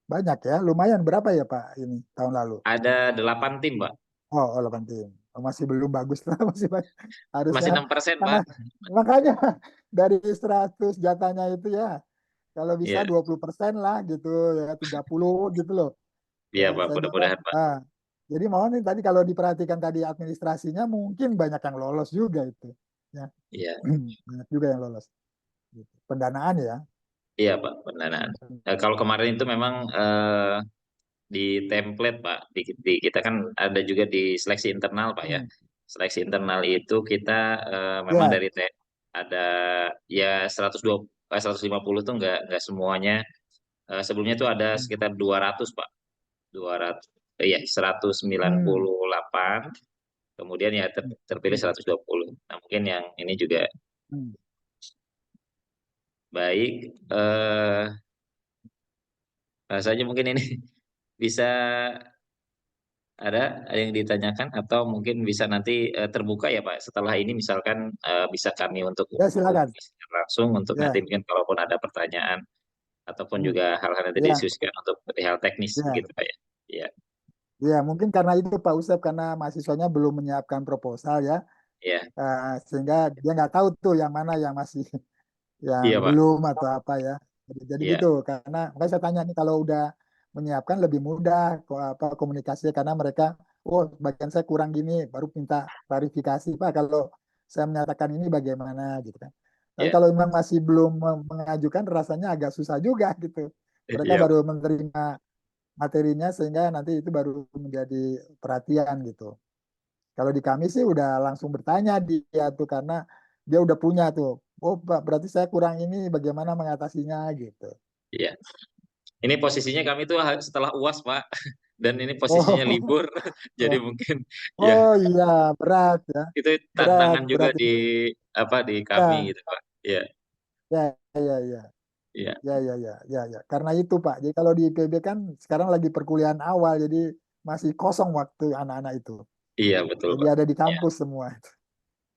Banyak ya, lumayan berapa ya Pak ini tahun lalu? Ada 8 tim Pak, Oh, 8 tim. Oh, masih belum bagus lah, masih banyak. Harusnya masih 6% karena Pak. makanya dari 100 jatahnya itu ya, kalau bisa Iya, 20% lah gitu ya 30 gitu loh. Ya, iya Pak, saya bilang, mudah-mudahan Pak. jadi mohon nih tadi kalau diperhatikan tadi administrasinya mungkin banyak yang lolos juga itu. Ya, Iya, banyak juga yang lolos. Gitu. Pendanaan ya. iya Pak, pendanaan. Kalau kemarin itu memang di template Pak, di kita kan ada juga di seleksi internal Pak ya. Hmm. Seleksi internal itu kita memang Ya, dari ada ya 150 tuh nggak semuanya. Sebelumnya tuh ada hmm. sekitar 200 Pak. 200 iya Hmm. 198, kemudian ya terpilih 120. Nah, mungkin yang ini juga Hmm. baik. Saja mungkin ini bisa ada yang ditanyakan atau mungkin bisa nanti terbuka ya Pak setelah ini misalkan bisa kami untuk Ya, silakan. langsung untuk nanti Ya. mungkin kalaupun ada pertanyaan ataupun Hmm. juga hal-hal yang tadi Ya, didiskusikan untuk hal teknis ya. begitu Pak ya. Iya, Ya, mungkin karena itu Pak Usep karena mahasiswanya belum menyiapkan proposal ya, iya, sehingga dia nggak tahu tuh yang mana yang masih yang iya Pak. belum atau apa ya. Jadi Iya, gitu karena makanya saya tanya nih kalau udah menyiapkan lebih mudah apa komunikasinya karena mereka oh bagian saya kurang gini baru minta klarifikasi Pak kalau saya menyatakan ini bagaimana gitu kan. Tapi iya, kalau memang masih belum mengajukan rasanya agak susah juga gitu. Mereka iya, baru menerima materinya sehingga nanti itu baru menjadi perhatian gitu. Kalau di kami sih udah langsung bertanya dia tuh karena dia udah punya tuh. Oh, Pak, berarti saya kurang ini bagaimana mengatasinya gitu. iya. Ini posisinya kami tuh setelah UAS Pak, dan ini posisinya Oh, libur, jadi oh, mungkin ya oh iya berat ya, itu berat tantangan juga berat di itu. apa di kami Ya, gitu Pak. Iya, ya, ya, ya, iya, ya, ya, ya, ya, ya. Karena itu Pak. Jadi kalau di IPB kan sekarang lagi perkuliahan awal, jadi masih kosong waktu anak-anak itu. iya betul Jadi Pak. ada di Ya. kampus semua.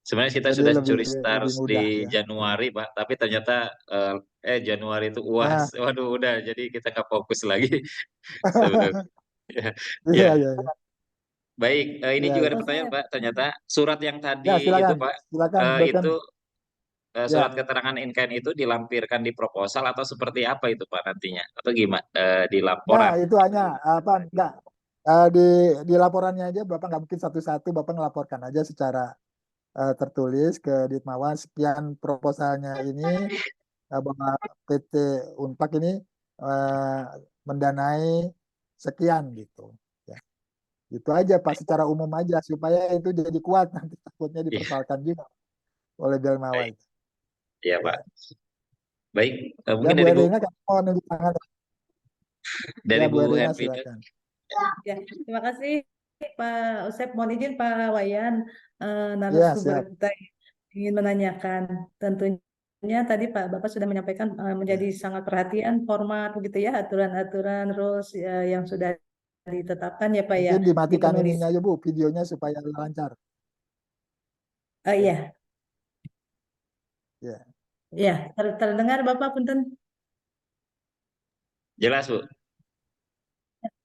Sebenarnya kita Jadi sudah lebih curi stars lebih di mudah ya. Januari, Pak, tapi ternyata Januari itu UAS. Ah, Waduh, udah jadi kita nggak fokus lagi sebenarnya. Ya, iya, ya. iya, iya, Baik, ini iya, juga ada iya. pertanyaan, Pak. Ternyata surat yang Ya, tadi itu, silakan, Pak, silakan, dosen. itu surat Ya, keterangan in kind itu dilampirkan di proposal atau seperti apa itu, Pak, nantinya? Atau gimana? Di ya laporan? itu hanya apa enggak di laporannya aja Bapak nggak mungkin satu-satu Bapak ngelaporkan aja secara tertulis ke Ditmawan sekian proposalnya ini bahwa PT Unpak ini eh, mendanai sekian gitu. Ya, itu aja Pak secara umum aja supaya itu jadi kuat nanti takutnya Iya, dipersoalkan juga oleh Belmawa baik. itu. Iya, Ya, Pak. Baik, ya mungkin Bu dari Bu Erlina kan mau nunjuk tangan. Ya dari Bu Bu Erlina Herlina. silakan. Ya, terima kasih Pak Usep. Mohon izin Pak Wayan, Iya narasumber siap. kita ingin menanyakan. Tentunya tadi Pak Bapak sudah menyampaikan menjadi Ya. sangat perhatian format begitu ya, aturan-aturan terus yang sudah ditetapkan ya Pak ya Mungkin di dimatikan penulis. ininya aja Bu, videonya supaya lancar. Iya, Ya. ya terdengar Bapak Punten. Jelas, Bu.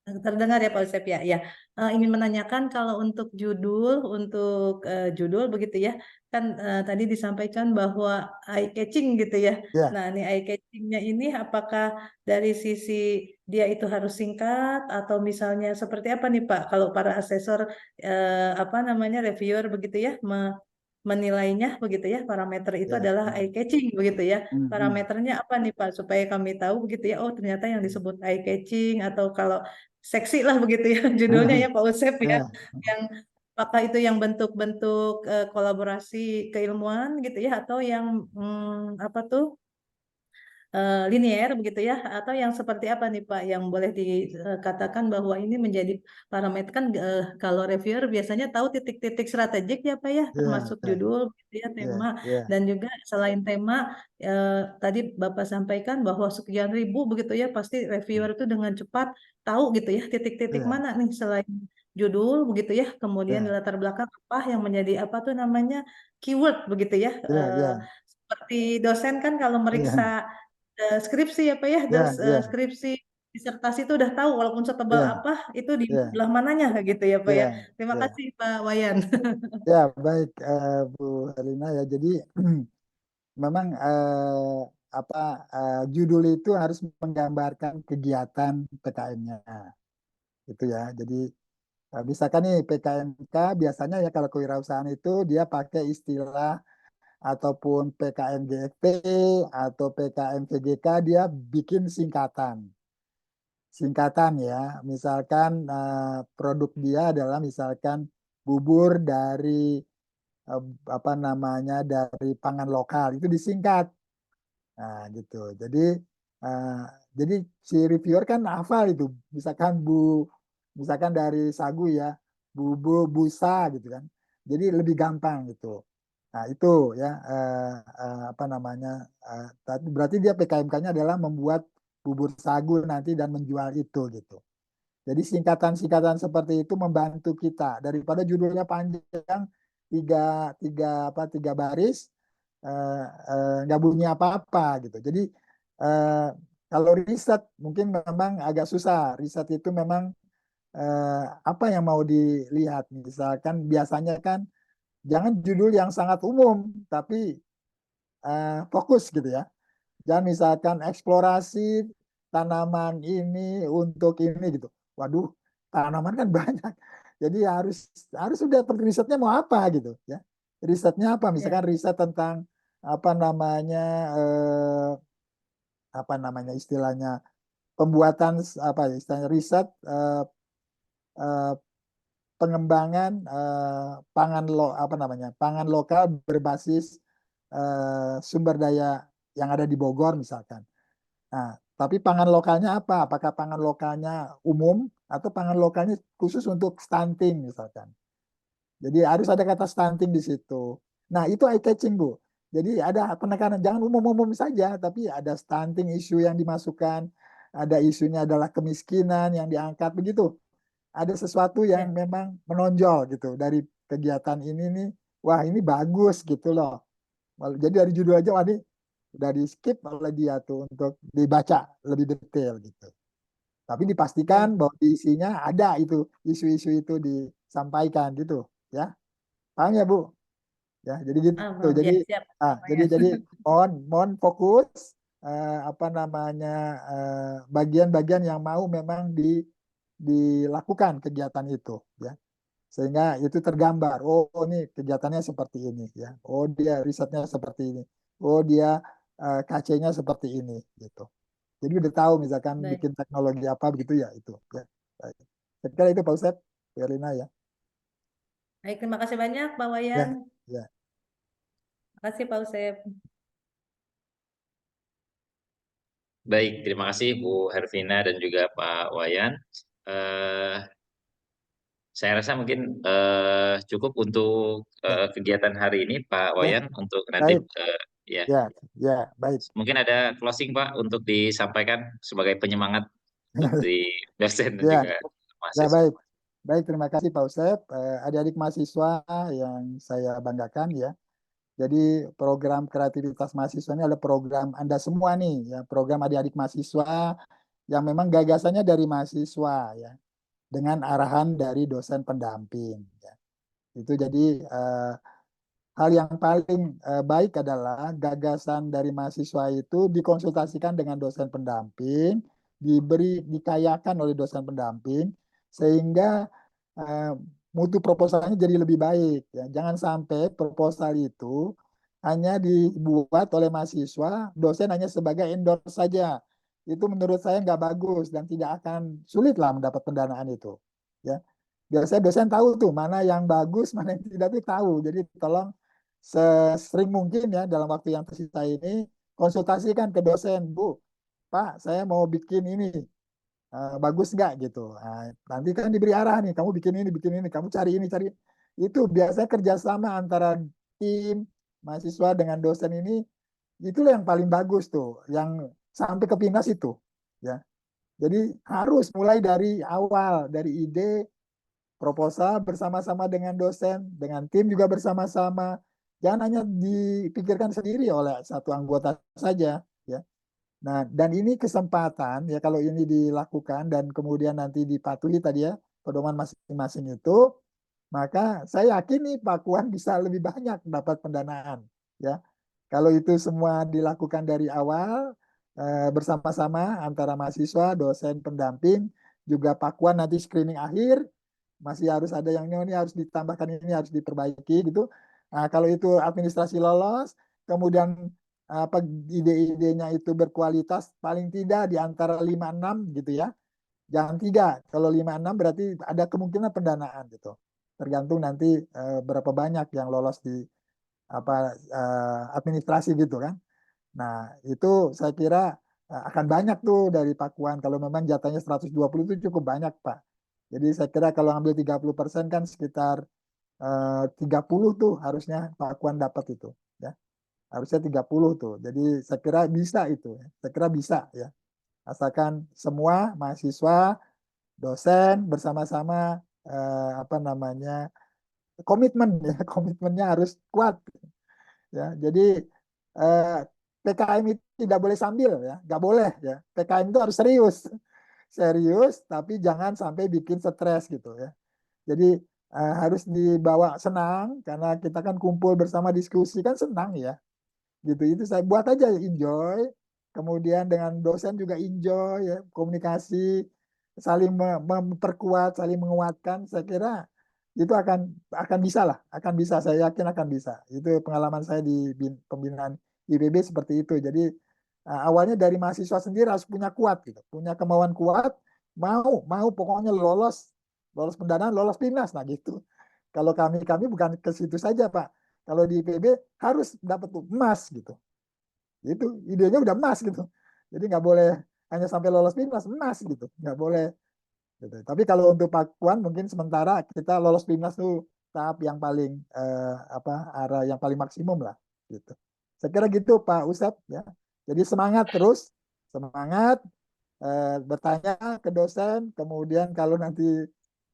Terdengar ya Pak Usep ya. Ya, ingin menanyakan kalau untuk judul begitu ya, kan tadi disampaikan bahwa eye catching gitu ya. Ya, Nah, ini eye catchingnya ini apakah dari sisi dia itu harus singkat atau misalnya seperti apa nih Pak? Kalau para asesor apa namanya reviewer begitu ya menilainya begitu ya, parameter itu ya, adalah ya. eye catching begitu ya. Hmm. Parameternya apa nih Pak supaya kami tahu begitu ya. Oh, ternyata yang disebut eye catching atau kalau seksi lah begitu ya judulnya ya Pak Usep ya, Ya, yang apakah itu yang bentuk-bentuk kolaborasi keilmuan gitu ya atau yang apa tuh linier begitu ya atau yang seperti apa nih Pak yang boleh dikatakan bahwa ini menjadi parameter kan kalau reviewer biasanya tahu titik-titik strategik ya Pak ya ya, termasuk ya, judul gitu ya ya, tema ya, dan juga selain tema tadi Bapak sampaikan bahwa sekian ribu begitu ya pasti reviewer itu dengan cepat tahu gitu ya titik-titik ya, mana nih selain judul begitu ya kemudian di ya, latar belakang apa yang menjadi apa tuh namanya keyword begitu ya ya, ya, seperti dosen kan kalau meriksa ya, skripsi apa ya ya, ya, skripsi disertasi itu udah tahu walaupun setebal ya, apa itu di ya, sebelah mananya gitu ya Pak ya. ya, Terima ya. kasih Pak Wayan. Ya, baik Bu Herlina ya. Jadi memang apa judul itu harus menggambarkan kegiatan PKM-nya, itu ya. Jadi misalkan nih PKMK biasanya ya kalau kewirausahaan itu dia pakai istilah ataupun PKMGP atau PKMVGK dia bikin singkatan. Singkatan ya, misalkan produk dia adalah misalkan bubur dari apa namanya dari pangan lokal itu disingkat. Nah, gitu. Eh, jadi si reviewer kan hafal itu. Misalkan misalkan dari sagu ya, busa gitu kan. Jadi lebih gampang gitu. Nah, itu ya apa namanya? Tapi berarti dia PKMK-nya adalah membuat bubur sagu nanti dan menjual itu gitu. Jadi singkatan-singkatan seperti itu membantu kita daripada judulnya panjang tiga baris nggak bunyi apa-apa gitu. Jadi eh, kalau riset mungkin memang agak susah. Riset itu memang apa yang mau dilihat. Misalkan biasanya kan jangan judul yang sangat umum, tapi fokus gitu ya. Jangan misalkan eksplorasi tanaman ini untuk ini gitu. Waduh, tanaman kan banyak. Jadi harus harus sudah risetnya mau apa gitu ya. Risetnya apa? Ya, Misalkan riset tentang apa namanya apa namanya istilahnya pembuatan apa ya istilahnya riset eh, pengembangan apa namanya pangan lokal berbasis sumber daya yang ada di Bogor misalkan. Nah, tapi pangan lokalnya apa? Apakah pangan lokalnya umum atau pangan lokalnya khusus untuk stunting misalkan? Jadi harus ada kata stunting di situ. Nah, itu eye catching, Bu. Jadi ada penekanan, jangan umum-umum saja, tapi ada stunting isu yang dimasukkan, ada isunya adalah kemiskinan yang diangkat begitu. Ada sesuatu yang ya. memang menonjol gitu dari kegiatan ini nih. Wah, ini bagus gitu loh. Jadi dari judul aja, wah ini udah di skip oleh dia tuh untuk dibaca lebih detail gitu. Tapi dipastikan Baik. bahwa di isinya ada itu isu-isu itu disampaikan gitu, ya. Paham ya Bu? Ya, jadi gitu. Paham. Jadi Ya, siap Pak Wayan. jadi mohon fokus apa namanya bagian-bagian yang mau memang dilakukan kegiatan itu, ya. Sehingga itu tergambar. Oh, ini kegiatannya seperti ini, ya. Oh, dia risetnya seperti ini. Oh, dia KC-nya seperti ini, gitu. Jadi udah tahu misalkan Baik. bikin teknologi apa begitu ya itu. Ya. Baik. Saya kira itu Pak Ustaz, Bu Erlina ya. Baik, terima kasih banyak Pak Wayan. Ya, ya. Terima kasih Pak Usep. Baik, terima kasih Bu Hervina dan juga Pak Wayan. Eh, saya rasa mungkin cukup untuk Ya, kegiatan hari ini, Pak ya, Wayan, untuk nanti baik. ya Ya, ya, baik. mungkin ada closing Pak untuk disampaikan sebagai penyemangat dari dosen dan Ya, juga ya, mahasiswa. baik. Baik, terima kasih Pak Usep. Adik-adik mahasiswa yang saya banggakan ya. Jadi program kreativitas mahasiswa ini adalah program Anda semua nih, ya, program adik-adik mahasiswa yang memang gagasannya dari mahasiswa ya, dengan arahan dari dosen pendamping ya. Itu jadi hal yang paling baik adalah gagasan dari mahasiswa itu dikonsultasikan dengan dosen pendamping, dikayakan oleh dosen pendamping, sehingga eh, mutu proposalnya jadi lebih baik. Ya. Jangan sampai proposal itu hanya dibuat oleh mahasiswa, dosen hanya sebagai endorse saja. Itu menurut saya nggak bagus dan tidak akan sulit lah mendapat pendanaan itu. Ya. Biasanya dosen tahu tuh mana yang bagus, mana yang tidak tuh tahu. Jadi tolong sesering mungkin ya dalam waktu yang tersisa ini konsultasikan ke dosen, Bu, Pak, saya mau bikin ini, bagus nggak gitu. Nah, nanti kan diberi arah nih, kamu bikin ini, kamu cari ini, cari itu. Biasanya kerjasama antara tim mahasiswa dengan dosen ini itulah yang paling bagus tuh, yang sampai ke PINAS itu, ya. Jadi harus mulai dari awal, dari ide proposal bersama-sama dengan dosen, dengan tim juga bersama-sama. Jangan hanya dipikirkan sendiri oleh satu anggota saja, ya. Nah, dan ini kesempatan ya kalau ini dilakukan dan kemudian nanti dipatuhi tadi ya pedoman masing-masing itu, maka saya yakin nih Pak Kuan bisa lebih banyak dapat pendanaan, ya. Kalau itu semua dilakukan dari awal bersama-sama antara mahasiswa, dosen, pendamping, juga Pak Kuan nanti screening akhir, masih harus ada yang ini harus ditambahkan, ini harus diperbaiki gitu. Nah, kalau itu administrasi lolos, kemudian apa ide-idenya itu berkualitas paling tidak di antara 5-6 gitu ya. Jangan 3. Kalau 5-6 berarti ada kemungkinan pendanaan gitu. Tergantung nanti berapa banyak yang lolos di apa administrasi gitu kan. Nah, itu saya kira akan banyak tuh dari Pak Kuan. Kalau memang jatahnya 120 itu cukup banyak, Pak. Jadi saya kira kalau ambil 30% kan sekitar 30 tuh harusnya Pak Kuan dapat itu. Ya. Harusnya 30 tuh. Jadi saya kira bisa itu. Ya. Saya kira bisa ya. Asalkan semua mahasiswa, dosen bersama-sama apa namanya komitmen ya. Komitmennya harus kuat. Ya. Jadi eh, PKM itu tidak boleh sambil ya. Nggak boleh ya. PKM itu harus serius. Serius, tapi jangan sampai bikin stres gitu ya. Jadi harus dibawa senang karena kita kan kumpul bersama diskusi kan senang ya. Gitu itu saya buat aja enjoy. Kemudian dengan dosen juga enjoy ya, komunikasi saling memperkuat, saling menguatkan. Saya kira itu akan bisa lah, akan bisa. Saya yakin akan bisa. Itu pengalaman saya di pembinaan IPB seperti itu. Jadi awalnya dari mahasiswa sendiri harus punya kuat gitu, punya kemauan kuat, mau pokoknya lolos, lolos pendanaan, lolos PINAS, nah gitu. Kalau kami bukan ke situ saja Pak. Kalau di IPB harus dapat emas gitu. Itu idenya udah emas gitu. Jadi nggak boleh hanya sampai lolos PINAS, emas gitu, nggak boleh. Gitu. Tapi kalau untuk Pak Kuan mungkin sementara kita lolos PINAS tuh tahap yang paling arah yang paling maksimum lah gitu. Saya kira gitu Pak Usep ya. Jadi semangat terus, semangat bertanya ke dosen, kemudian kalau nanti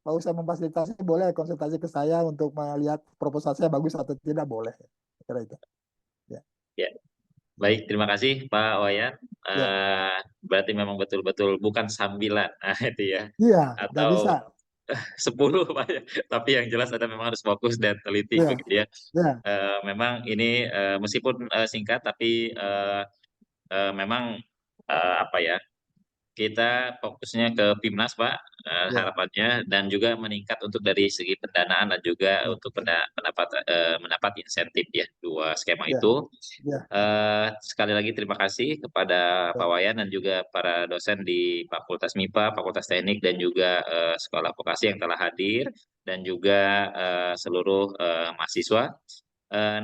Pak Usep memfasilitasi boleh konsultasi ke saya untuk melihat proposal saya bagus atau tidak, boleh. Saya kira itu. Ya. Ya, baik, terima kasih Pak Wayan. Ya. Berarti memang betul-betul bukan sambilan, itu ya. Iya, nggak bisa. Atau 10 Pak ya. Tapi yang jelas Anda memang harus fokus dan teliti Ya, begitu ya. ya, Memang ini meskipun singkat tapi memang apa ya, kita fokusnya ke PIMNAS Pak, ya, harapannya, dan juga meningkat untuk dari segi pendanaan dan juga ya, untuk mendapat insentif ya, 2 skema ya, itu. ya, Sekali lagi terima kasih kepada Pak ya, Wayan dan juga para dosen di Fakultas MIPA, Fakultas Teknik, dan juga Sekolah Vokasi yang telah hadir, dan juga seluruh mahasiswa.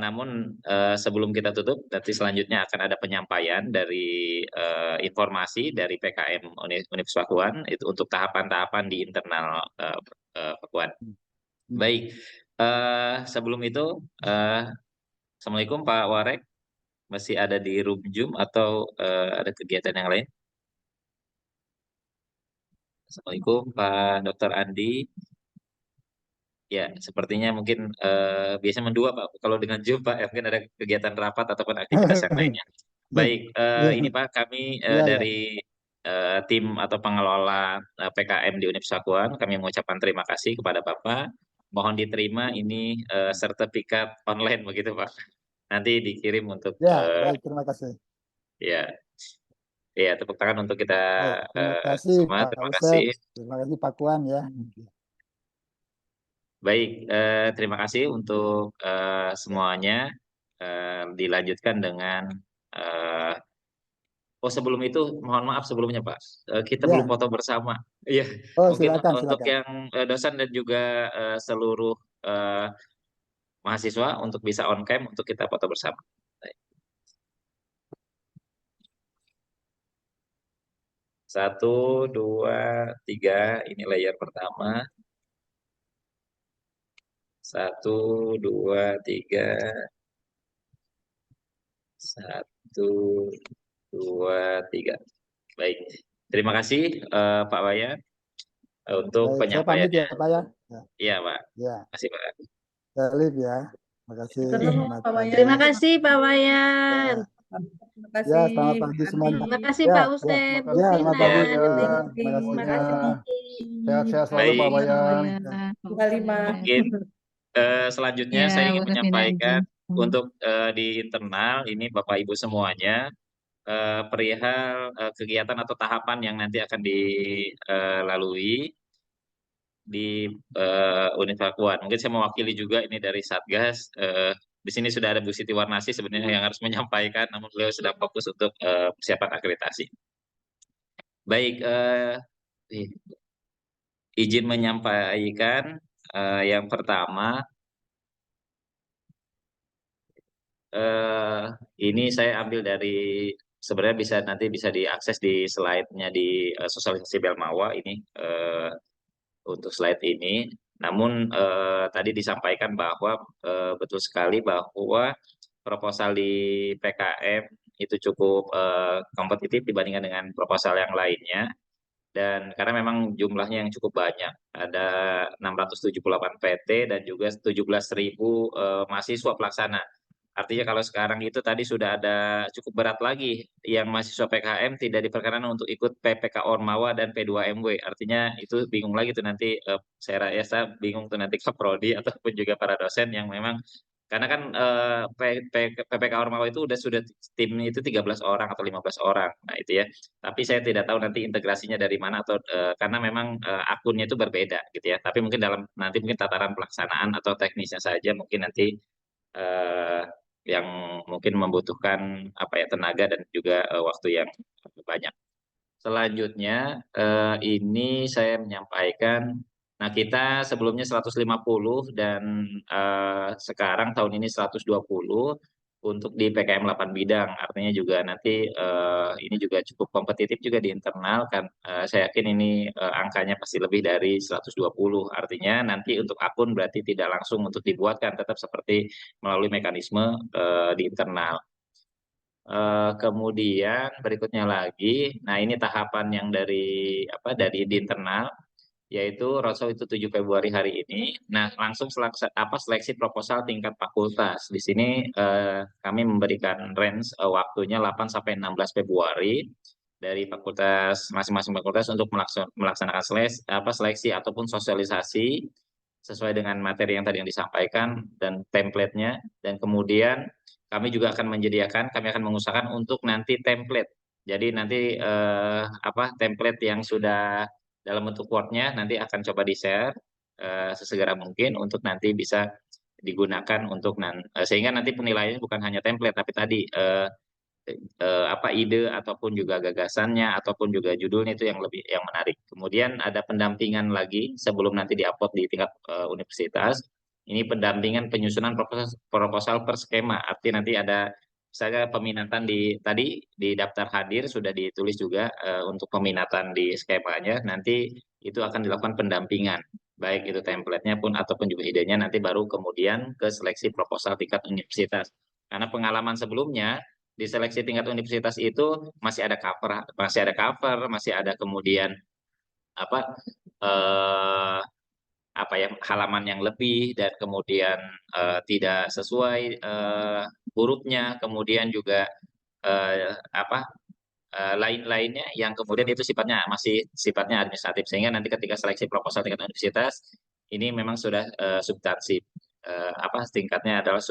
Namun sebelum kita tutup, nanti selanjutnya akan ada penyampaian dari informasi dari PKM Universitas Pakuan itu untuk tahapan-tahapan di internal Pakuan. Baik, sebelum itu, Assalamualaikum Pak Warek, masih ada di room Zoom atau ada kegiatan yang lain? Assalamualaikum Pak Dr. Andi. Ya, sepertinya mungkin biasanya mendua Pak. Kalau dengan Zoom Pak, mungkin ada kegiatan rapat ataupun aktivitas yang lainnya. Baik, ya, ini Pak, kami ya, ya, dari tim atau pengelola PKM di Universitas Pakuan, kami mengucapkan terima kasih kepada Bapak. Mohon diterima ini sertifikat online begitu Pak. Nanti dikirim untuk Ya, baik, terima kasih. ya tepuk tangan untuk kita Baik, terima kasih semua. Pak Terima Usep, kasih. terima kasih Pak Kuan ya. Baik, terima kasih untuk semuanya. Dilanjutkan dengan sebelum itu mohon maaf sebelumnya Pak, kita belum Ya, foto bersama. Iya, oh mungkin silakan, untuk silakan. yang dosen dan juga seluruh mahasiswa untuk bisa on cam untuk kita foto bersama. Baik. 1, 2, 3, ini layer pertama. 1, 2, 3. 1, 2, 3. Baik, terima kasih Pak Wayan untuk Baik, saya pamit penyampaiannya. ya Pak ya. Ya, Iya Pak, ya. terima kasih Pak. Saya live ya. Terima kasih, Terima selamat Pak pagi. Wayan. Terima kasih Pak Wayan. Ya, Terima ya, kasih selamat pagi Andi. semuanya. Terima kasih Ya, Pak ya, Usep, Bu ya, selamat Vina. pagi. Ya, Ya, terima kasih. Terima Ya. kasih. Sehat-sehat selalu baik. Pak Pak Wayan. Wayan, Ya. Pak Kembali Mungkin selanjutnya Ya, saya ingin Bu Vina menyampaikan izin. untuk di internal ini Bapak Ibu semuanya perihal kegiatan atau tahapan yang nanti akan dilalui di Universitas Pakuan. Mungkin saya mewakili juga ini dari Satgas. Di sini sudah ada Bu Siti Warnasi sebenarnya yang harus menyampaikan, namun beliau sedang fokus untuk persiapan akreditasi. Baik, izin menyampaikan yang pertama, ini saya ambil dari sebenarnya nanti bisa diakses di slide-nya di sosialisasi Belmawa ini untuk slide ini. Namun tadi disampaikan bahwa betul sekali bahwa proposal di PKM itu cukup kompetitif dibandingkan dengan proposal yang lainnya. Dan karena memang jumlahnya yang cukup banyak, ada 678 PT dan juga 17.000 mahasiswa pelaksana. Artinya kalau sekarang itu tadi sudah ada cukup berat lagi yang mahasiswa PKM tidak diperkenankan untuk ikut PPK Ormawa dan P2MW. Artinya itu bingung lagi tuh nanti saya rasa bingung tuh nanti Kaprodi ataupun juga para dosen yang memang karena kan PPK Ormawa itu sudah timnya itu 13 orang atau 15 orang. Nah, itu ya. Tapi saya tidak tahu nanti integrasinya dari mana atau karena memang akunnya itu berbeda gitu ya. Tapi mungkin nanti mungkin tataran pelaksanaan atau teknisnya saja mungkin nanti eh, yang mungkin membutuhkan tenaga dan juga waktu yang banyak. Selanjutnya ini saya menyampaikan, nah kita sebelumnya 150 dan sekarang tahun ini 120 untuk di PKM 8 bidang. Artinya juga nanti ini juga cukup kompetitif juga di internal kan. Saya yakin ini angkanya pasti lebih dari 120. Artinya nanti untuk akun berarti tidak langsung untuk dibuatkan, tetap seperti melalui mekanisme di internal. Kemudian berikutnya lagi, nah ini tahapan yang dari di internal, yaitu roadshow itu 7 Februari hari ini. Nah, langsung seleksi proposal tingkat fakultas. Di sini kami memberikan range waktunya 8 sampai 16 Februari dari fakultas masing-masing fakultas untuk melaksanakan seleksi ataupun sosialisasi sesuai dengan materi yang tadi yang disampaikan dan template-nya, dan kemudian kami juga akan kami akan mengusahakan untuk nanti template. Jadi nanti template yang sudah dalam bentuk Word-nya nanti akan coba di-share sesegera mungkin untuk nanti bisa digunakan untuk sehingga nanti penilaiannya bukan hanya template tapi tadi ide ataupun juga gagasannya ataupun juga judulnya itu yang menarik. Kemudian ada pendampingan lagi sebelum nanti diupload di tingkat universitas. Ini pendampingan penyusunan proposal per skema. Arti nanti ada misalnya peminatan tadi di daftar hadir sudah ditulis juga untuk peminatan di skemanya. Nanti itu akan dilakukan pendampingan baik itu template-nya pun ataupun juga idenya nanti baru kemudian ke seleksi proposal tingkat universitas. Karena pengalaman sebelumnya di seleksi tingkat universitas itu masih ada cover, masih ada kemudian eh, halaman yang lebih dan kemudian tidak sesuai hurufnya, kemudian juga lain-lainnya yang kemudian itu masih sifatnya administratif, sehingga nanti ketika seleksi proposal tingkat universitas ini memang sudah substansi. Tingkatnya adalah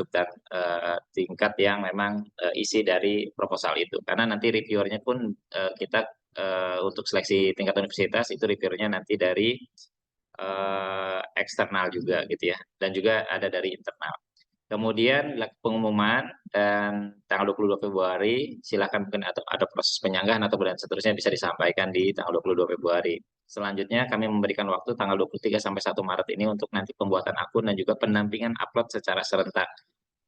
tingkat yang memang isi dari proposal itu, karena nanti reviewernya pun kita untuk seleksi tingkat universitas itu reviewernya nanti dari eksternal juga gitu ya, dan juga ada dari internal. Kemudian pengumuman dan tanggal 22 Februari silakan mungkin ada proses penyanggahan atau dan seterusnya bisa disampaikan di tanggal 22 Februari. Selanjutnya kami memberikan waktu tanggal 23 sampai 1 Maret ini untuk nanti pembuatan akun dan juga pendampingan upload secara serentak.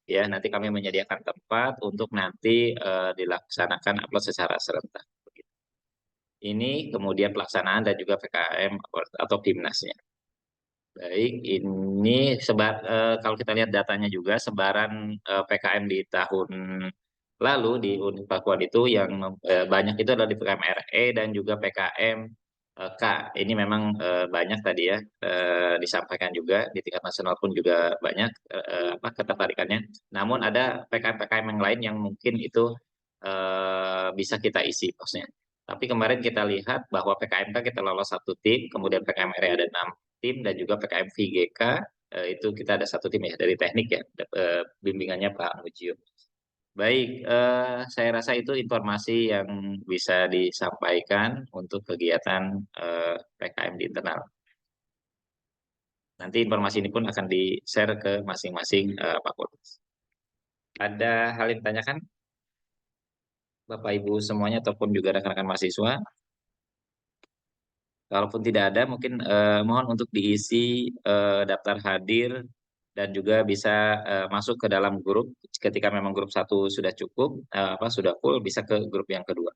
Ya, nanti kami menyediakan tempat untuk nanti dilaksanakan upload secara serentak. Ini kemudian pelaksanaan dan juga PKM atau Timnasnya. Baik, ini kalau kita lihat datanya juga sebaran PKM di tahun lalu di Unit Pakuan itu yang banyak itu adalah di PKM RE dan juga PKM K. Ini memang banyak tadi ya disampaikan juga di tingkat nasional pun juga banyak ketertarikannya. Namun ada PKM-PKM yang lain yang mungkin itu bisa kita isi posnya. Tapi kemarin kita lihat bahwa PKMK kita lolos 1 tim, kemudian PKM RE ada 6 tim, dan juga PKM VGK itu kita ada 1 tim ya dari teknik ya, bimbingannya Pak Mujio. Baik, saya rasa itu informasi yang bisa disampaikan untuk kegiatan PKM di internal. Nanti informasi ini pun akan di-share ke masing-masing fakultas. Ada hal yang ditanyakan Bapak Ibu semuanya ataupun juga rekan-rekan mahasiswa? Kalaupun tidak ada, mungkin mohon untuk diisi daftar hadir dan juga bisa masuk ke dalam grup. Ketika memang grup 1 sudah cukup, sudah full, bisa ke grup yang kedua.